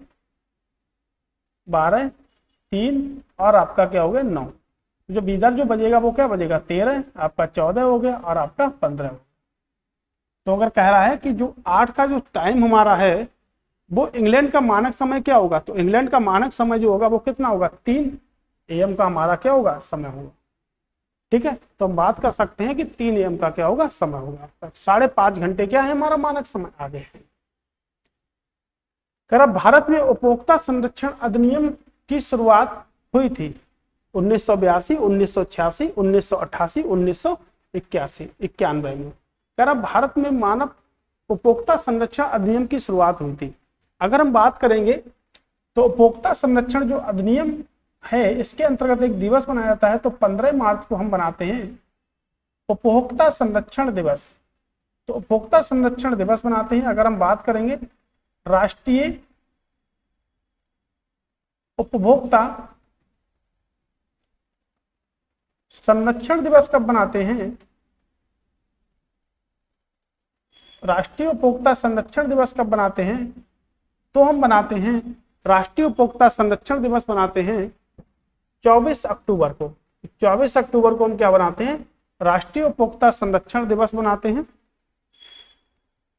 12, 3 और आपका क्या हो गया 9। जब इधर जो बजेगा वो क्या बजेगा 13, आपका 14 हो गया और आपका 15 हो गया। तो अगर कह रहा है कि जो 8 का जो टाइम हमारा है वो इंग्लैंड का मानक समय क्या होगा, तो इंग्लैंड का मानक समय जो होगा वो कितना होगा 3 AM का हमारा क्या होगा समय होगा। ठीक है, तो हम बात कर सकते हैं कि 3 AM का क्या होगा समय होगा आपका। 5.5 घंटे क्या है हमारा मानक समय आगे है। कह रहा भारत में उपभोक्ता संरक्षण अधिनियम की शुरुआत हुई थी 1982, 1986, 1988, 1991 में। कह रहा भारत में मानव उपभोक्ता संरक्षण अधिनियम की शुरुआत हुई थी। अगर हम बात करेंगे तो उपभोक्ता संरक्षण जो अधिनियम है इसके अंतर्गत एक दिवस मनाया जाता है, तो 15 मार्च को हम बनाते हैं उपभोक्ता संरक्षण दिवस। तो उपभोक्ता संरक्षण दिवस बनाते हैं। अगर हम बात करेंगे राष्ट्रीय उपभोक्ता संरक्षण दिवस कब बनाते हैं, राष्ट्रीय उपभोक्ता संरक्षण दिवस कब बनाते हैं, तो हम बनाते हैं राष्ट्रीय उपभोक्ता संरक्षण दिवस बनाते हैं 24 अक्टूबर को। 24 अक्टूबर को हम क्या बनाते हैं, राष्ट्रीय उपभोक्ता संरक्षण दिवस बनाते हैं।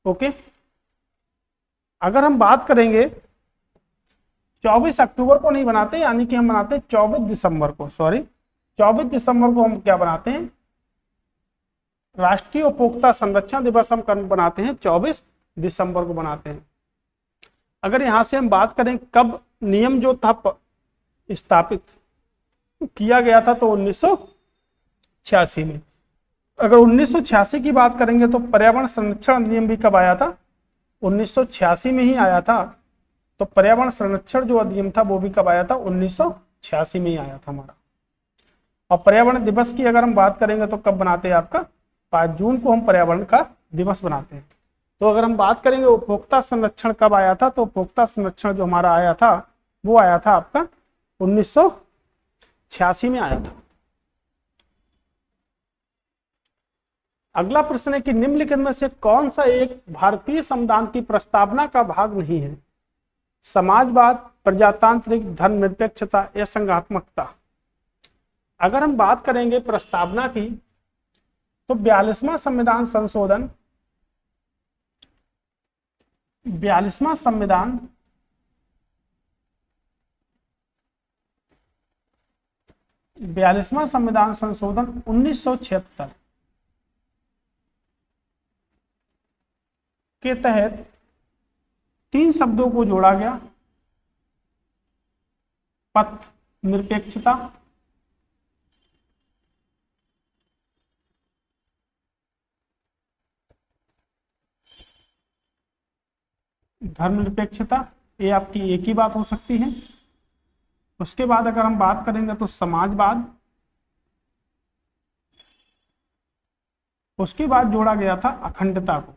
ओके, अगर हम बात करेंगे 24 अक्टूबर को नहीं बनाते, यानी कि हम बनाते हैं 24 दिसंबर को, 24 दिसंबर को हम क्या बनाते हैं राष्ट्रीय उपभोक्ता संरक्षण दिवस हम बनाते हैं 24 दिसंबर को बनाते हैं। अगर यहां से हम बात करें कब नियम जो था स्थापित किया गया था, तो 1986 में। अगर 1986 की बात करेंगे तो पर्यावरण संरक्षण अधिनियम भी कब आया था, 1986 में ही आया था। तो पर्यावरण संरक्षण जो अधिनियम था वो भी कब आया था, 1986 में ही आया था हमारा। और पर्यावरण दिवस की अगर हम बात करेंगे तो कब बनाते हैं आपका 5 जून को हम पर्यावरण का दिवस बनाते हैं। तो अगर हम बात करेंगे उपभोक्ता संरक्षण कब आया था, तो उपभोक्ता संरक्षण जो हमारा आया था वो आया था आपका 1986 में आया था। अगला प्रश्न है कि निम्नलिखित में से कौन सा एक भारतीय संविधान की प्रस्तावना का भाग नहीं है, समाजवाद, प्रजातांत्रिक, धर्मनिरपेक्षता या संघात्मकता। अगर हम बात करेंगे प्रस्तावना की तो 42वां संविधान संशोधन, 42वां संविधान संशोधन 1976 के तहत 3 शब्दों को जोड़ा गया, पथ निरपेक्षता, धर्मनिरपेक्षता, ये आपकी एक ही बात हो सकती है। उसके बाद अगर हम बात करेंगे तो समाजवाद, उसके बाद जोड़ा गया था अखंडता को।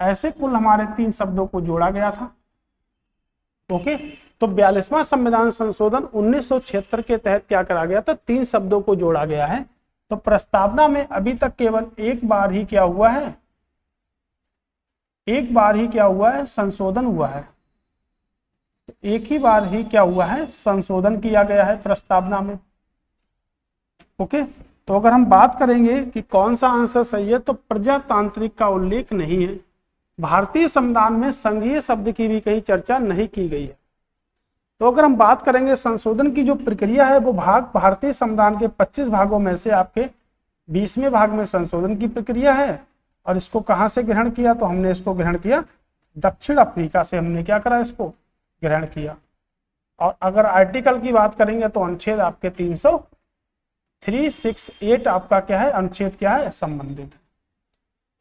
ऐसे कुल हमारे 3 शब्दों को जोड़ा गया था। ओके, तो 42वां संविधान संशोधन 1976 के तहत क्या करा गया था, 3 शब्दों को जोड़ा गया है। तो प्रस्तावना में अभी तक केवल एक बार ही क्या हुआ है, एक बार ही क्या हुआ है, संशोधन हुआ है। एक ही बार ही क्या हुआ है, संशोधन किया गया है प्रस्तावना में। ओके, तो अगर हम बात करेंगे कि कौन सा आंसर सही है, तो प्रजातांत्रिक का उल्लेख नहीं है। भारतीय संविधान में संघीय शब्द की भी कहीं चर्चा नहीं की गई है। तो अगर हम बात करेंगे संशोधन की जो प्रक्रिया है वो भाग भारतीय संविधान के 25 भागों में से आपके 20वें भाग में संशोधन की प्रक्रिया है। और इसको कहां से ग्रहण किया, तो हमने इसको ग्रहण किया दक्षिण अफ्रीका से, हमने क्या करा, इसको ग्रहण किया। और अगर आर्टिकल की बात करेंगे तो अनुच्छेद आपके 368 आपका क्या है, अनुच्छेद क्या है, संबंधित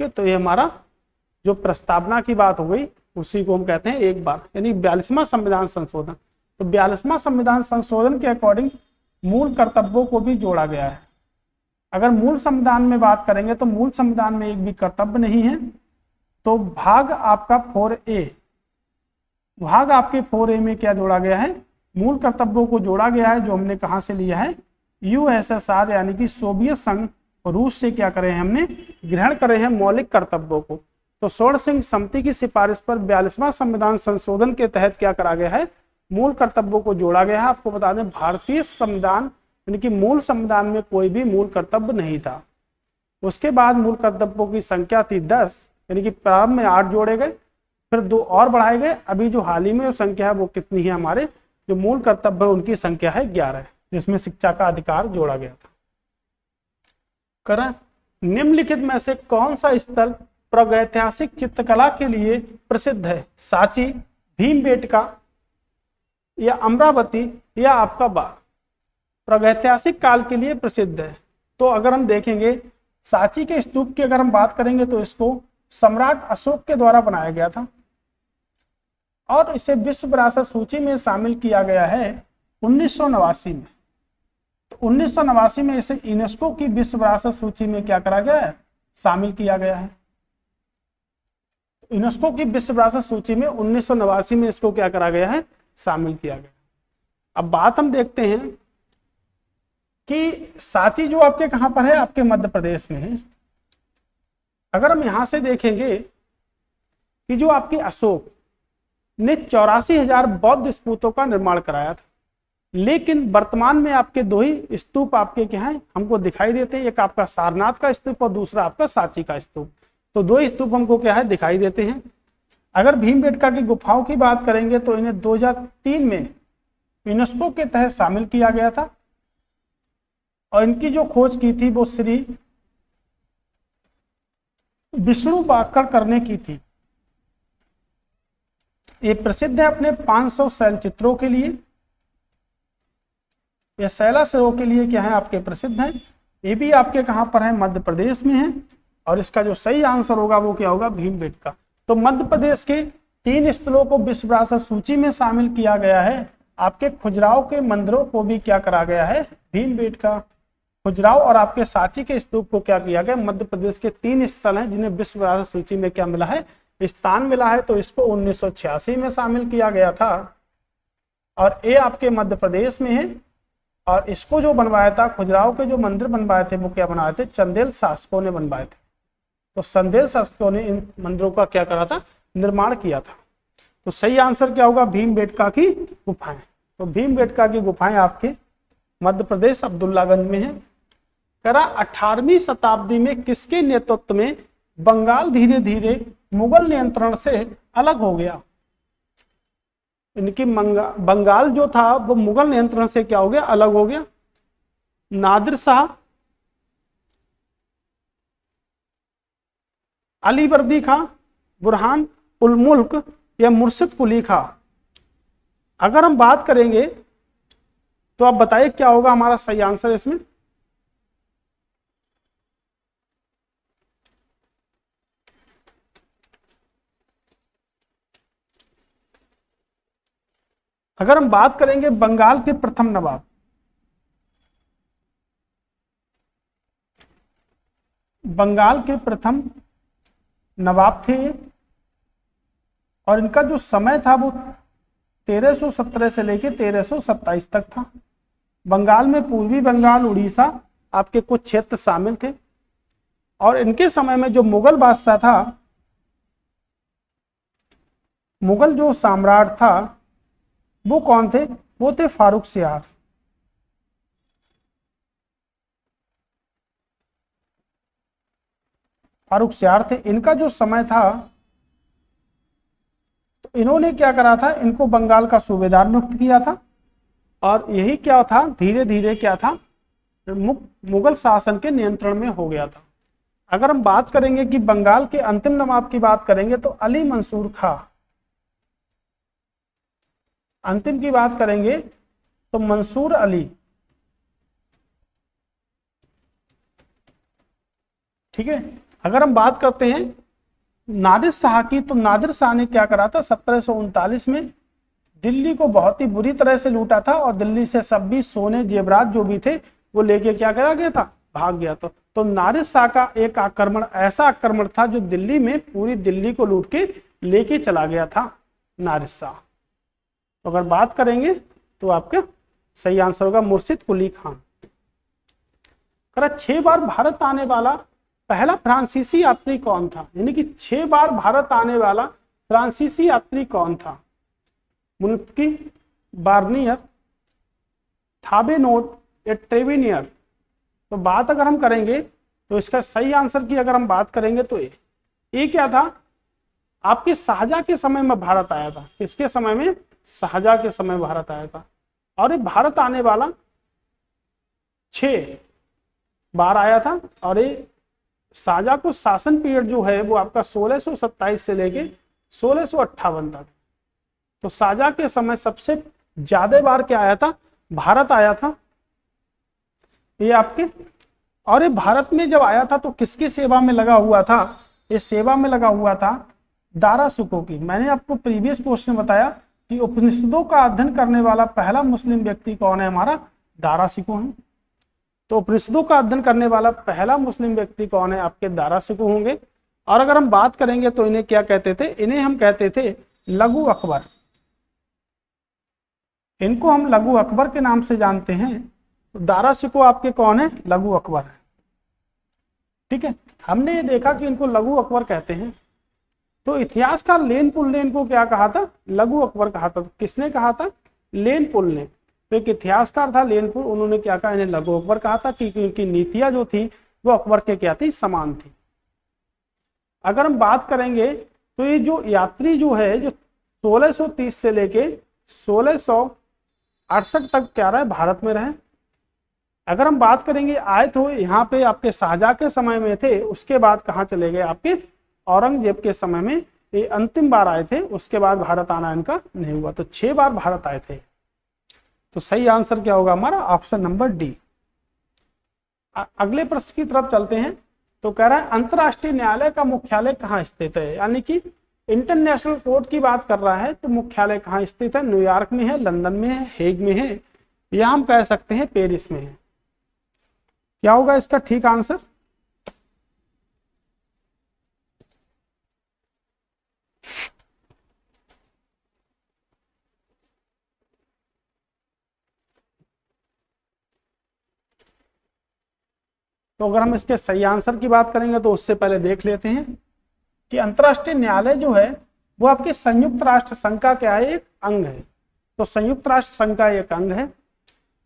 है। तो ये हमारा जो प्रस्तावना की बात हो गई उसी को हम कहते हैं एक बार, यानी 42वां संविधान संशोधन। तो 42वां संविधान संशोधन के अकॉर्डिंग मूल कर्तव्यों को भी जोड़ा गया है। अगर मूल संविधान में बात करेंगे तो मूल संविधान में एक भी कर्तव्य नहीं है। तो भाग आपका 4A, भाग आपके 4A में क्या जोड़ा गया है, मूल कर्तव्यों को जोड़ा गया है, जो हमने कहां से लिया है, यूएसएसआर यानी कि सोवियत संघ रूस से क्या करे हैं, हमने ग्रहण करे हैं मौलिक कर्तव्यों को। तो स्वर्ण सिंह समिति की सिफारिश पर 42वां संविधान संशोधन के तहत क्या करा गया है, मूल कर्तव्यों को जोड़ा गया है। आपको बता दें भारतीय संविधान यानी कि मूल संविधान में कोई भी मूल कर्तव्य नहीं था। उसके बाद मूल कर्तव्यों की संख्या थी 10, यानी कि प्रारंभ में 8 जोड़े गए, फिर 2 और बढ़ाए गए। अभी जो हाल ही में संख्या है वो कितनी है, हमारे जो मूल कर्तव्य है उनकी संख्या है 11, जिसमें शिक्षा का अधिकार जोड़ा गया था। करें निम्नलिखित में से कौन सा स्थल प्रागैतिहासिक चित्रकला के लिए प्रसिद्ध है, सांची, भीमबेटका या अमरावती या आपका बाग। प्रागैतिहासिक काल के लिए प्रसिद्ध है। तो अगर हम देखेंगे सांची के स्तूप की अगर हम बात करेंगे तो इसको सम्राट अशोक के द्वारा बनाया गया था और इसे विश्व विरासत सूची में शामिल किया गया है 1989 में। तो 1989 में इसे यूनेस्को की विश्व विरासत सूची में क्या करा गया है, शामिल किया गया है। यूनेस्को की विश्व विरासत सूची में 1989 में इसको क्या करा गया है, शामिल किया गया। अब बात हम देखते हैं कि सांची जो आपके कहां पर है, आपके मध्य प्रदेश में है। अगर हम यहां से देखेंगे कि जो आपके अशोक ने 84,000 बौद्ध स्तूपों का निर्माण कराया था, लेकिन वर्तमान में आपके 2 ही स्तूप आपके क्या हैं हमको दिखाई देते हैं, एक आपका सारनाथ का स्तूप और दूसरा आपका सांची का स्तूप। तो 2 स्तूप हमको क्या है दिखाई देते हैं। अगर भीमबेटका की गुफाओं की बात करेंगे तो इन्हें 2003 में यूनेस्को के तहत शामिल किया गया था और इनकी जो खोज की थी वो श्री विष्णु बाकर करने की थी। ये प्रसिद्ध है अपने 500 शैल चित्रों के लिए, ये शैलाशिरों के लिए क्या है आपके प्रसिद्ध है। ये भी आपके कहां पर है, मध्य प्रदेश में है। और इसका जो सही आंसर होगा वो क्या होगा, भीमबेटका। तो मध्य प्रदेश के 3 स्थलों को विश्व विरासत सूची में शामिल किया गया है। आपके खजुराहो के मंदिरों को भी क्या करा गया है, भीमबेटका। खजुराहो और आपके सांची के स्तूप को क्या किया गया, मध्य प्रदेश के 3 स्थल हैं जिन्हें विश्व विरासत सूची में क्या मिला है, स्थान मिला है। तो इसको 1986 में शामिल किया गया था और ये आपके मध्य प्रदेश में है। और इसको जो बनवाया था, खजुराहो के जो मंदिर बनवाए थे वो क्या बनाए थे, चंदेल शासकों ने बनवाए थे। तो चंदेल शासकों ने इन मंदिरों का क्या करा था, निर्माण किया था। तो सही आंसर क्या होगा, भीमबेटका की गुफाएं। तो भीमबेटका की गुफाएं आपके मध्य प्रदेश अब्दुल्लागंज में है। करा 18वीं शताब्दी में किसके नेतृत्व में बंगाल धीरे धीरे मुगल नियंत्रण से अलग हो गया। इनकी बंगाल जो था वो मुगल नियंत्रण से क्या हो गया, अलग हो गया। नादिर शाह, अली वर्दी खां, बुरहान उल मुल्क या मुर्शिद कुली खां। अगर हम बात करेंगे तो आप बताइए क्या होगा हमारा सही आंसर इसमें। अगर हम बात करेंगे बंगाल के प्रथम नवाब, बंगाल के प्रथम नवाब थे और इनका जो समय था वो 1317 से लेकर 1327 तक था। बंगाल में पूर्वी बंगाल, उड़ीसा आपके कुछ क्षेत्र शामिल थे। और इनके समय में जो मुगल बादशाह था, मुगल जो सम्राट था वो कौन थे, वो थे फारूक सियार। फारूक सियार थे। इनका जो समय था तो इन्होंने क्या करा था, इनको बंगाल का सूबेदार नियुक्त किया था और यही क्या था, धीरे धीरे क्या था, मुगल शासन के नियंत्रण में हो गया था। अगर हम बात करेंगे कि बंगाल के अंतिम नवाब की बात करेंगे तो अली मंसूर खां। अंतिम की बात करेंगे तो मंसूर अली, ठीक है। अगर हम बात करते हैं नादिर शाह की, तो नादिर शाह ने क्या करा था, 1739 में दिल्ली को बहुत ही बुरी तरह से लूटा था और दिल्ली से सब भी सोने जेवरात जो भी थे वो लेके क्या करा गया था, भाग गया। तो नादिर शाह का एक आक्रमण ऐसा आक्रमण था जो दिल्ली में पूरी दिल्ली को लूट के लेके चला गया था नादिर शाह। तो अगर बात करेंगे तो आपका सही आंसर होगा मुर्शिद कुली खान। 6 बार भारत आने वाला पहला फ्रांसीसी यात्री कौन था, यानी कि 6 बार भारत आने वाला फ्रांसीसी यात्री कौन था? मुल्की, बार्नियर, थाबेनोट या ट्रेवेनियर। तो बात अगर हम करेंगे तो इसका सही आंसर की अगर हम बात करेंगे तो ये क्या था, आपके शाहजहां के समय में भारत आया था। किसके समय में? शाहजहां के समय भारत आया था। और ये भारत आने वाला 6 बार आया था। और ये शाहजहां को शासन पीरियड जो है वो आपका 1627 से लेके 1658 तक। तो शाहजहां के समय सबसे ज्यादा बार क्या आया था, भारत आया था ये आपके। और ये भारत में जब आया था तो किसकी सेवा में लगा हुआ था? ये सेवा में लगा हुआ था दारा शिकोह की। मैंने आपको प्रीवियस क्वेश्चन बताया कि उपनिषदों का अध्ययन करने वाला पहला मुस्लिम व्यक्ति कौन है? हमारा दारा शिकोह है। तो उपनिषदों का अध्ययन करने वाला पहला मुस्लिम व्यक्ति कौन है? आपके दारा शिकोह होंगे। और अगर हम बात करेंगे तो इन्हें क्या कहते थे? इन्हें हम कहते थे लघु अकबर। इनको हम लघु अकबर के नाम से जानते हैं। तो दारा शिकोह आपके कौन है? लघु अकबर है। ठीक है, हमने ये देखा कि इनको लघु अकबर कहते हैं। तो इतिहासकार लेनपुल ने इनको क्या कहा था? लघु अकबर कहा था। किसने कहा था? लेनपुल ने। तो एक इतिहासकार था लेनपुल, उन्होंने क्या कहा? इन्हें लघु अकबर कहा था क्योंकि उनकी नीतियां जो थी वो अकबर के क्या थी? समान थी। अगर हम बात करेंगे तो ये जो यात्री जो है जो 1630 से लेके 1668 तक क्या रहे? भारत में रहे। अगर हम बात करेंगे आए तो यहाँ पे आपके शाहजहां के समय में थे, उसके बाद कहाँ चले गए? आपके औरंगजेब के समय में ये अंतिम बार आए थे, उसके बाद भारत आना इनका नहीं हुआ। तो 6 बार भारत आए थे। तो सही आंसर क्या होगा हमारा? Option number D. अगले प्रश्न की तरफ चलते हैं। तो कह रहा है अंतरराष्ट्रीय न्यायालय का मुख्यालय कहाँ स्थित है? यानी कि इंटरनेशनल कोर्ट की बात कर रहा है तो मुख्यालय कहाँ स्थित है? न्यूयॉर्क में है, लंदन में है, हेग में है, या हम कह सकते हैं पेरिस में है। क्या होगा इसका ठीक आंसर? तो अगर हम इसके सही आंसर की बात करेंगे तो उससे पहले देख लेते हैं कि अंतरराष्ट्रीय न्यायालय जो है वो आपके संयुक्त राष्ट्र संघ का क्या है? एक अंग है। तो संयुक्त राष्ट्र संघ का एक अंग है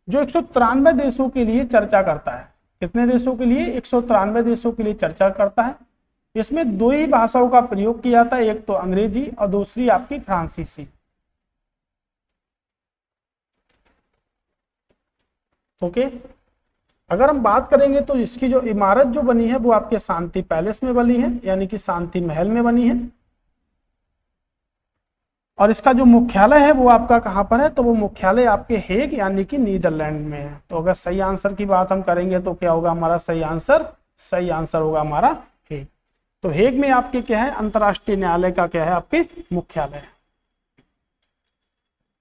जो 193 देशों के लिए चर्चा करता है। कितने देशों के लिए? 193 देशों के लिए चर्चा करता है। इसमें 2 ही भाषाओं का प्रयोग किया जाता है, एक तो अंग्रेजी और दूसरी आपकी फ्रांसीसी। ओके, अगर हम बात करेंगे तो इसकी जो इमारत जो बनी है वो आपके शांति पैलेस में बनी है, यानी कि शांति महल में बनी है। और इसका जो मुख्यालय है वो आपका कहां पर है? तो वो मुख्यालय आपके हेग यानी कि नीदरलैंड में है। तो अगर सही आंसर की बात हम करेंगे तो क्या होगा हमारा सही आंसर? सही आंसर होगा हमारा हेग। तो हेग में आपके क्या है? अंतरराष्ट्रीय न्यायालय का क्या है? आपके मुख्यालय।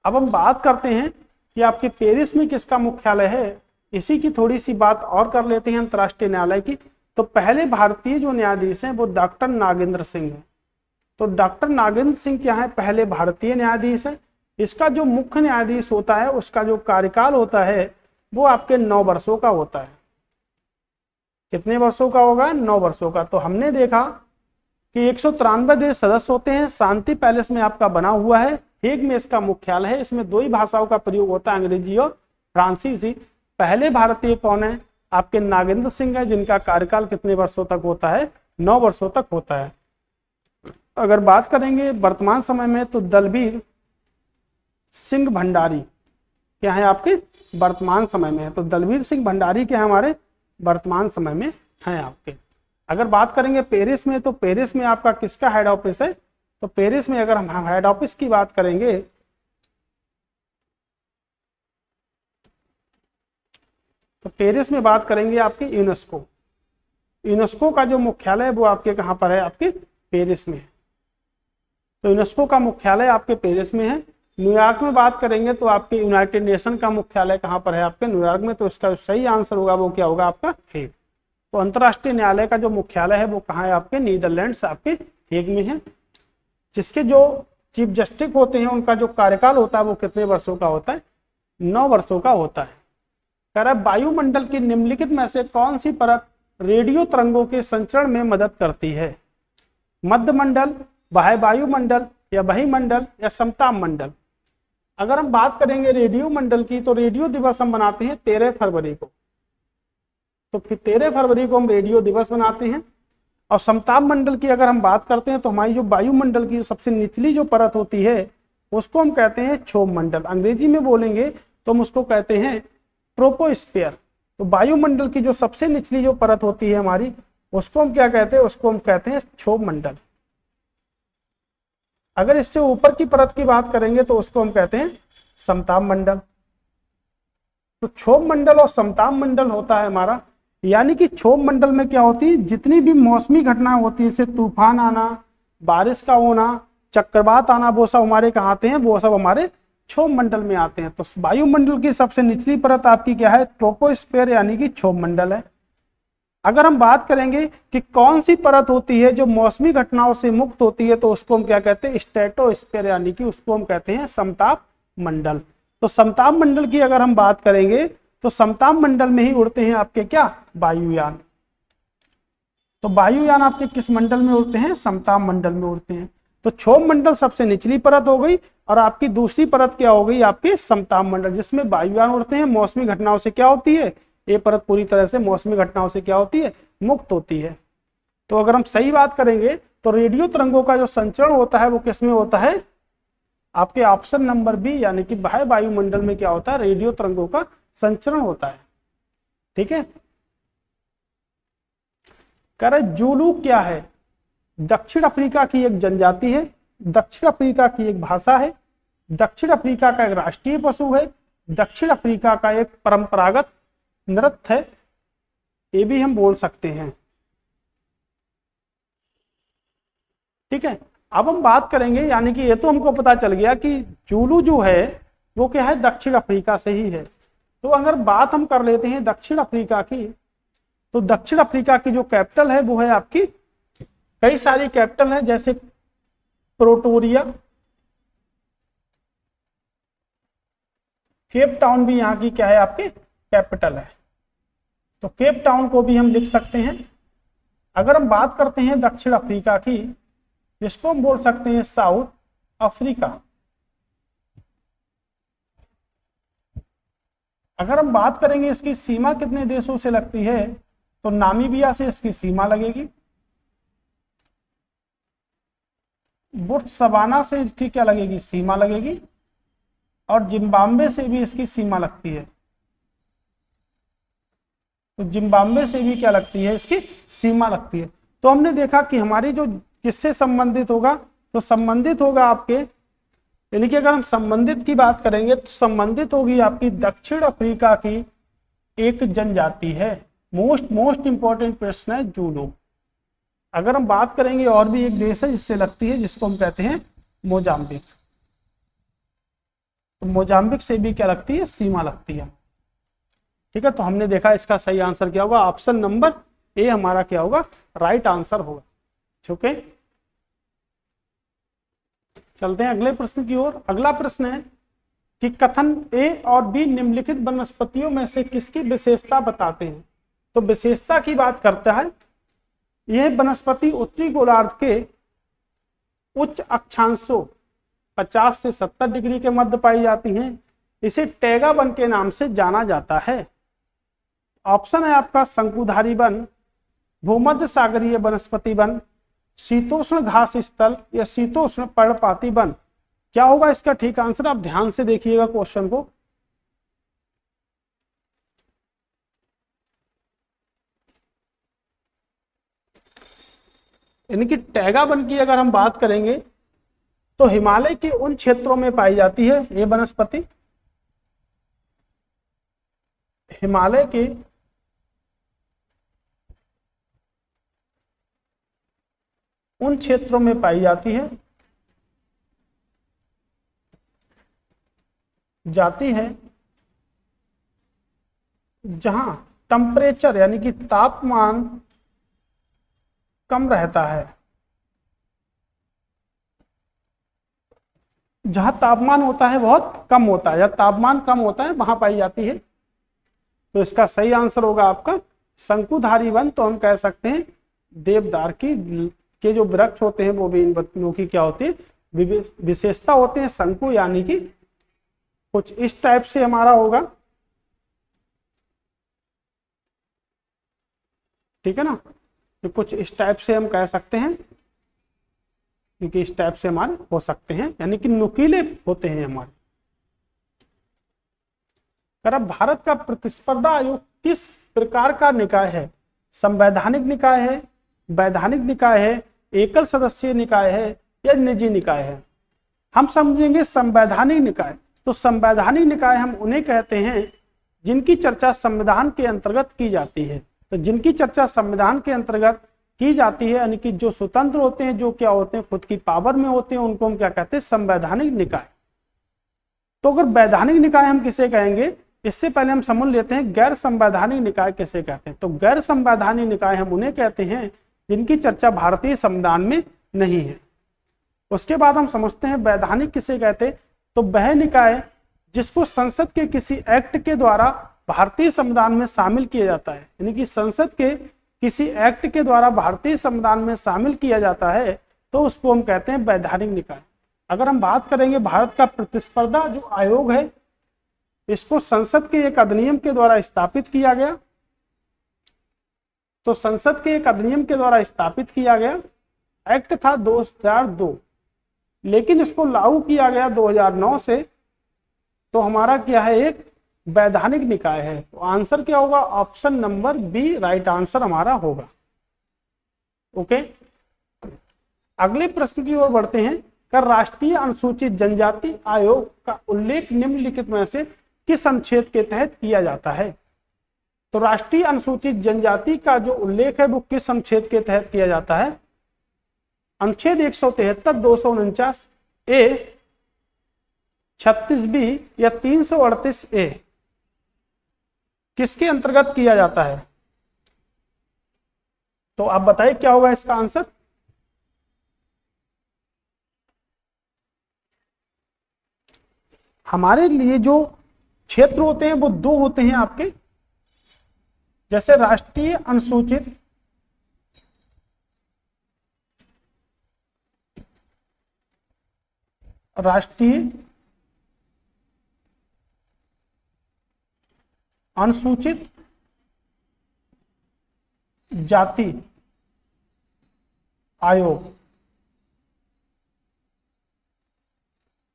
अब हम बात करते हैं कि आपके पेरिस में किसका मुख्यालय है। इसी की थोड़ी सी बात और कर लेते हैं अंतरराष्ट्रीय न्यायालय की। तो पहले भारतीय जो न्यायाधीश हैं वो डॉक्टर नागेंद्र सिंह है। तो डॉक्टर नागेंद्र सिंह क्या है? पहले भारतीय न्यायाधीश है। इसका जो मुख्य न्यायाधीश होता है उसका जो कार्यकाल होता है वो आपके 9 वर्षों का होता है। कितने वर्षों का होगा? 9 वर्षों का। तो हमने देखा कि 193 देश सदस्य होते हैं। शांति पैलेस में आपका बना हुआ है, हेग में इसका मुख्यालय है। इसमें 2 ही भाषाओं का प्रयोग होता है, अंग्रेजी और फ्रांसीसी। पहले भारतीय कौन है? आपके नागेंद्र सिंह है, जिनका कार्यकाल कितने वर्षों तक होता है? 9 वर्षों तक होता है। अगर बात करेंगे वर्तमान समय में तो दलबीर सिंह भंडारी क्या है आपके वर्तमान समय में है। तो दलबीर सिंह भंडारी क्या हमारे वर्तमान समय में है आपके। अगर बात करेंगे पेरिस में तो पेरिस में आपका किसका हेड ऑफिस है? तो पेरिस में अगर हम हेड ऑफिस की बात करेंगे तो पेरिस में बात करेंगे आपके यूनेस्को। यूनेस्को का जो मुख्यालय है वो आपके कहां पर है? आपके पेरिस में है। तो यूनेस्को का मुख्यालय आपके पेरिस में है। न्यूयॉर्क में बात करेंगे तो आपके यूनाइटेड नेशन का मुख्यालय कहाँ पर है, आपके न्यूयॉर्क में, तो इसका सही आंसर होगा वो क्या होगा आपका हेग। तो अंतर्राष्ट्रीय न्यायालय का जो मुख्यालय है वो कहाँ है आपके नीदरलैंड्स आपके हेग में है। जिसके जो चीफ जस्टिस होते हैं उनका जो कार्यकाल होता है वो कितने वर्षों का होता है, 9 वर्षों का होता है। कह रहा है वायुमंडल की निम्नलिखित में से कौन सी परत रेडियो तरंगों के संचरण में मदद करती है, मध्य मंडल, बाह्य वायुमंडल या बहिमंडल या समताप मंडल। अगर हम बात करेंगे रेडियो मंडल की तो रेडियो दिवस हम मनाते हैं 13 फरवरी को, तो फिर 13 फरवरी को हम रेडियो दिवस मनाते हैं। और समताप मंडल की अगर हम बात करते हैं तो हमारी जो वायुमंडल की सबसे निचली जो परत होती है उसको हम कहते हैं क्षोभ मंडल, अंग्रेजी में बोलेंगे तो हम उसको कहते हैं ट्रोपोस्फीयर। तो वायुमंडल की जो सबसे निचली जो परत होती है हमारी उसको हम क्या कहते हैं, उसको हम कहते हैं क्षोभ मंडल। अगर इससे ऊपर की परत की बात करेंगे तो उसको हम कहते हैं समताप मंडल। तो क्षोभ मंडल और समताप मंडल होता है हमारा, यानी कि क्षोभ मंडल में क्या होती है, जितनी भी मौसमी घटना होती है, जैसे तूफान आना, बारिश का होना, चक्रवात आना, वो सब हमारे कहाँ आते हैं, वो सब हमारे क्षोभ मंडल में आते हैं। तो वायुमंडल की सबसे निचली परत आपकी क्या है, ट्रोपोस्फीयर यानी कि क्षोभ मंडल है। अगर हम बात करेंगे कि कौन सी परत होती है जो मौसमी घटनाओं से मुक्त होती है तो उसको हम क्या कहते हैं, स्ट्रेटोस्फीयर यानी कि उसको हम कहते हैं समताप मंडल। तो समताप मंडल की अगर हम बात करेंगे तो समताप मंडल में ही उड़ते हैं आपके क्या, वायुयान। तो वायुयान आपके किस मंडल में उड़ते हैं, समताप मंडल में उड़ते हैं। तो क्षोभ मंडल सबसे निचली परत हो गई और आपकी दूसरी परत क्या हो गई, आपके समताप मंडल, जिसमें वायुयान उड़ते हैं। मौसमी घटनाओं से क्या होती है, ये परत पूरी तरह से मौसमी घटनाओं से क्या होती है, मुक्त होती है। तो अगर हम सही बात करेंगे तो रेडियो तरंगों का जो संचरण होता है वो किसमें होता है, आपके ऑप्शन नंबर बी यानी कि बाह्य वायुमंडल में क्या होता है, रेडियो तरंगों का संचरण होता है। ठीक है। कह रहे जूलू क्या है, दक्षिण अफ्रीका की एक जनजाति है, दक्षिण अफ्रीका की एक भाषा है, दक्षिण अफ्रीका का एक राष्ट्रीय पशु है, दक्षिण अफ्रीका का एक परंपरागत नृत्य है, ये भी हम बोल सकते हैं। ठीक है। अब हम बात करेंगे, यानी कि ये तो हमको पता चल गया कि जूलू जो है वो क्या है, दक्षिण अफ्रीका से ही है। तो अगर बात हम कर लेते हैं दक्षिण अफ्रीका की, तो दक्षिण अफ्रीका की जो कैपिटल है वो है आपकी, कई सारी कैपिटल है जैसे प्रोटोरिया, केप टाउन भी यहाँ की क्या है आपकी कैपिटल है। तो केप टाउन को भी हम लिख सकते हैं। अगर हम बात करते हैं दक्षिण अफ्रीका की, जिसको हम बोल सकते हैं साउथ अफ्रीका। अगर हम बात करेंगे इसकी सीमा कितने देशों से लगती है, तो नामीबिया से इसकी सीमा लगेगी, बोत्सवाना से इसकी क्या लगेगी, सीमा लगेगी, और जिम्बाब्वे से भी इसकी सीमा लगती है। तो जिम्बाब्वे से भी क्या लगती है, इसकी सीमा लगती है। तो हमने देखा कि हमारी जो किससे संबंधित होगा, तो संबंधित होगा आपके, यानी कि अगर हम संबंधित की बात करेंगे तो संबंधित होगी आपकी दक्षिण अफ्रीका की एक जनजाति है। मोस्ट इंपॉर्टेंट प्रश्न है जूलू। अगर हम बात करेंगे और भी एक देश है जिससे लगती है, जिसको हम कहते हैं मोजाम्बिक। तो मोजाम्बिक से भी क्या लगती है, सीमा लगती है। ठीक है। तो हमने देखा इसका सही आंसर क्या होगा, ऑप्शन नंबर ए हमारा क्या होगा, राइट आंसर होगा। ठीक है। चलते हैं अगले प्रश्न की ओर। अगला प्रश्न है कि कथन ए और बी निम्नलिखित वनस्पतियों में से किसकी विशेषता बताते हैं। तो विशेषता की बात करता है, यह वनस्पति उत्तरी गोलार्ध के उच्च अक्षांशों 50 से 70 डिग्री के मध्य पाई जाती हैं। इसे टैगा वन के नाम से जाना जाता है। ऑप्शन है आपका शंकुधारी वन, भूमध्य सागरीय वनस्पति वन, शीतोष्ण घास स्थल या शीतोष्ण पर्णपाती वन। क्या होगा इसका ठीक आंसर, आप ध्यान से देखिएगा क्वेश्चन को। यानी कि टैगा वन की अगर हम बात करेंगे तो हिमालय के उन क्षेत्रों में पाई जाती है ये वनस्पति, हिमालय के उन क्षेत्रों में पाई जाती है जाति है जहां टेम्परेचर यानी कि तापमान कम रहता है, जहां तापमान होता है बहुत कम होता है या तापमान कम होता है वहां पाई जाती है। तो इसका सही आंसर होगा आपका शंकुधारी वन। तो हम कह सकते हैं देवदार के जो वृक्ष होते हैं वो भी इन वनों की क्या होती है, विशेषता होते हैं शंकु, यानी कि कुछ इस टाइप से हमारा होगा, ठीक है ना। तो कुछ इस टाइप से हम कह सकते हैं, क्योंकि इस टाइप से हमारे हो सकते हैं, यानी कि नुकीले होते हैं हमारे। अब भारत का प्रतिस्पर्धा आयोग किस प्रकार का निकाय है? संवैधानिक निकाय है, वैधानिक निकाय है, एकल सदस्यीय निकाय है या निजी निकाय है? हम समझेंगे संवैधानिक निकाय। तो संवैधानिक निकाय हम उन्हें कहते हैं जिनकी चर्चा संविधान के अंतर्गत की जाती है। तो जिनकी चर्चा संविधान के अंतर्गत की जाती है, यानी कि जो स्वतंत्र होते हैं, जो क्या होते हैं, खुद की पावर में होते हैं, उनको हम क्या कहते हैं, संवैधानिक निकाय। तो अगर वैधानिक निकाय हम किसे कहेंगे, इससे पहले हम समझ लेते हैं गैर संवैधानिक निकाय किसे कहते हैं। तो गैर संवैधानिक निकाय हम उन्हें कहते हैं जिनकी चर्चा भारतीय संविधान में नहीं है। उसके बाद हम समझते हैं वैधानिक किसे कहते हैं। तो वह निकाय जिसको संसद के किसी एक्ट के द्वारा भारतीय संविधान में शामिल किया जाता है, यानी कि संसद के किसी एक्ट के द्वारा भारतीय संविधान में शामिल किया जाता है, तो उसको हम कहते हैं वैधानिक निकाय। अगर हम बात करेंगे भारत का प्रतिस्पर्धा जो आयोग है, इसको संसद के एक अधिनियम के द्वारा स्थापित किया गया। तो संसद के एक अधिनियम के द्वारा स्थापित किया गया, एक्ट था 2002, लेकिन इसको लागू किया गया 2009 से। तो हमारा क्या है, एक वैधानिक निकाय है। तो आंसर क्या होगा, option number B right answer हमारा होगा। ओके, अगले प्रश्न की ओर बढ़ते हैं। कर राष्ट्रीय अनुसूचित जनजाति आयोग का उल्लेख निम्नलिखित में से किस अनुच्छेद के तहत किया जाता है? तो राष्ट्रीय अनुसूचित जनजाति का जो उल्लेख है वो किस अनुच्छेद के तहत किया जाता है? अनुच्छेद 173, 249 ए, 36 बी या 338 ए, किसके अंतर्गत किया जाता है? तो आप बताइए क्या होगा इसका आंसर। हमारे लिए जो क्षेत्र होते हैं वो दो होते हैं आपके, जैसे राष्ट्रीय अनुसूचित जाति आयोग।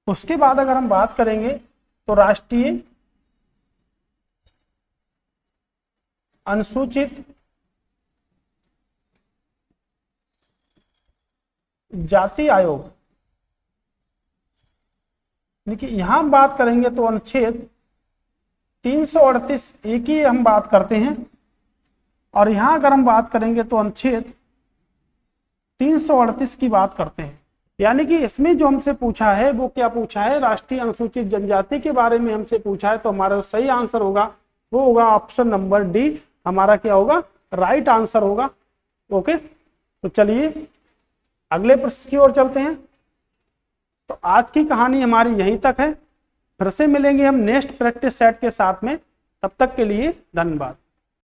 उसके बाद अगर हम बात करेंगे तो राष्ट्रीय अनुसूचित जाति आयोग, देखिए यहां हम बात करेंगे तो अनुच्छेद 338 ए की हम बात करते हैं, और यहां अगर हम बात करेंगे तो अनुच्छेद 338 की बात करते हैं। यानी कि इसमें जो हमसे पूछा है वो क्या पूछा है, राष्ट्रीय अनुसूचित जनजाति के बारे में हमसे पूछा है। तो हमारा सही आंसर होगा वो होगा ऑप्शन नंबर डी, हमारा क्या होगा, राइट आंसर होगा। ओके, तो चलिए अगले प्रश्न की ओर चलते हैं। तो आज की कहानी हमारी यहीं तक है, फिर से मिलेंगे हम नेक्स्ट प्रैक्टिस सेट के साथ में। तब तक के लिए धन्यवाद।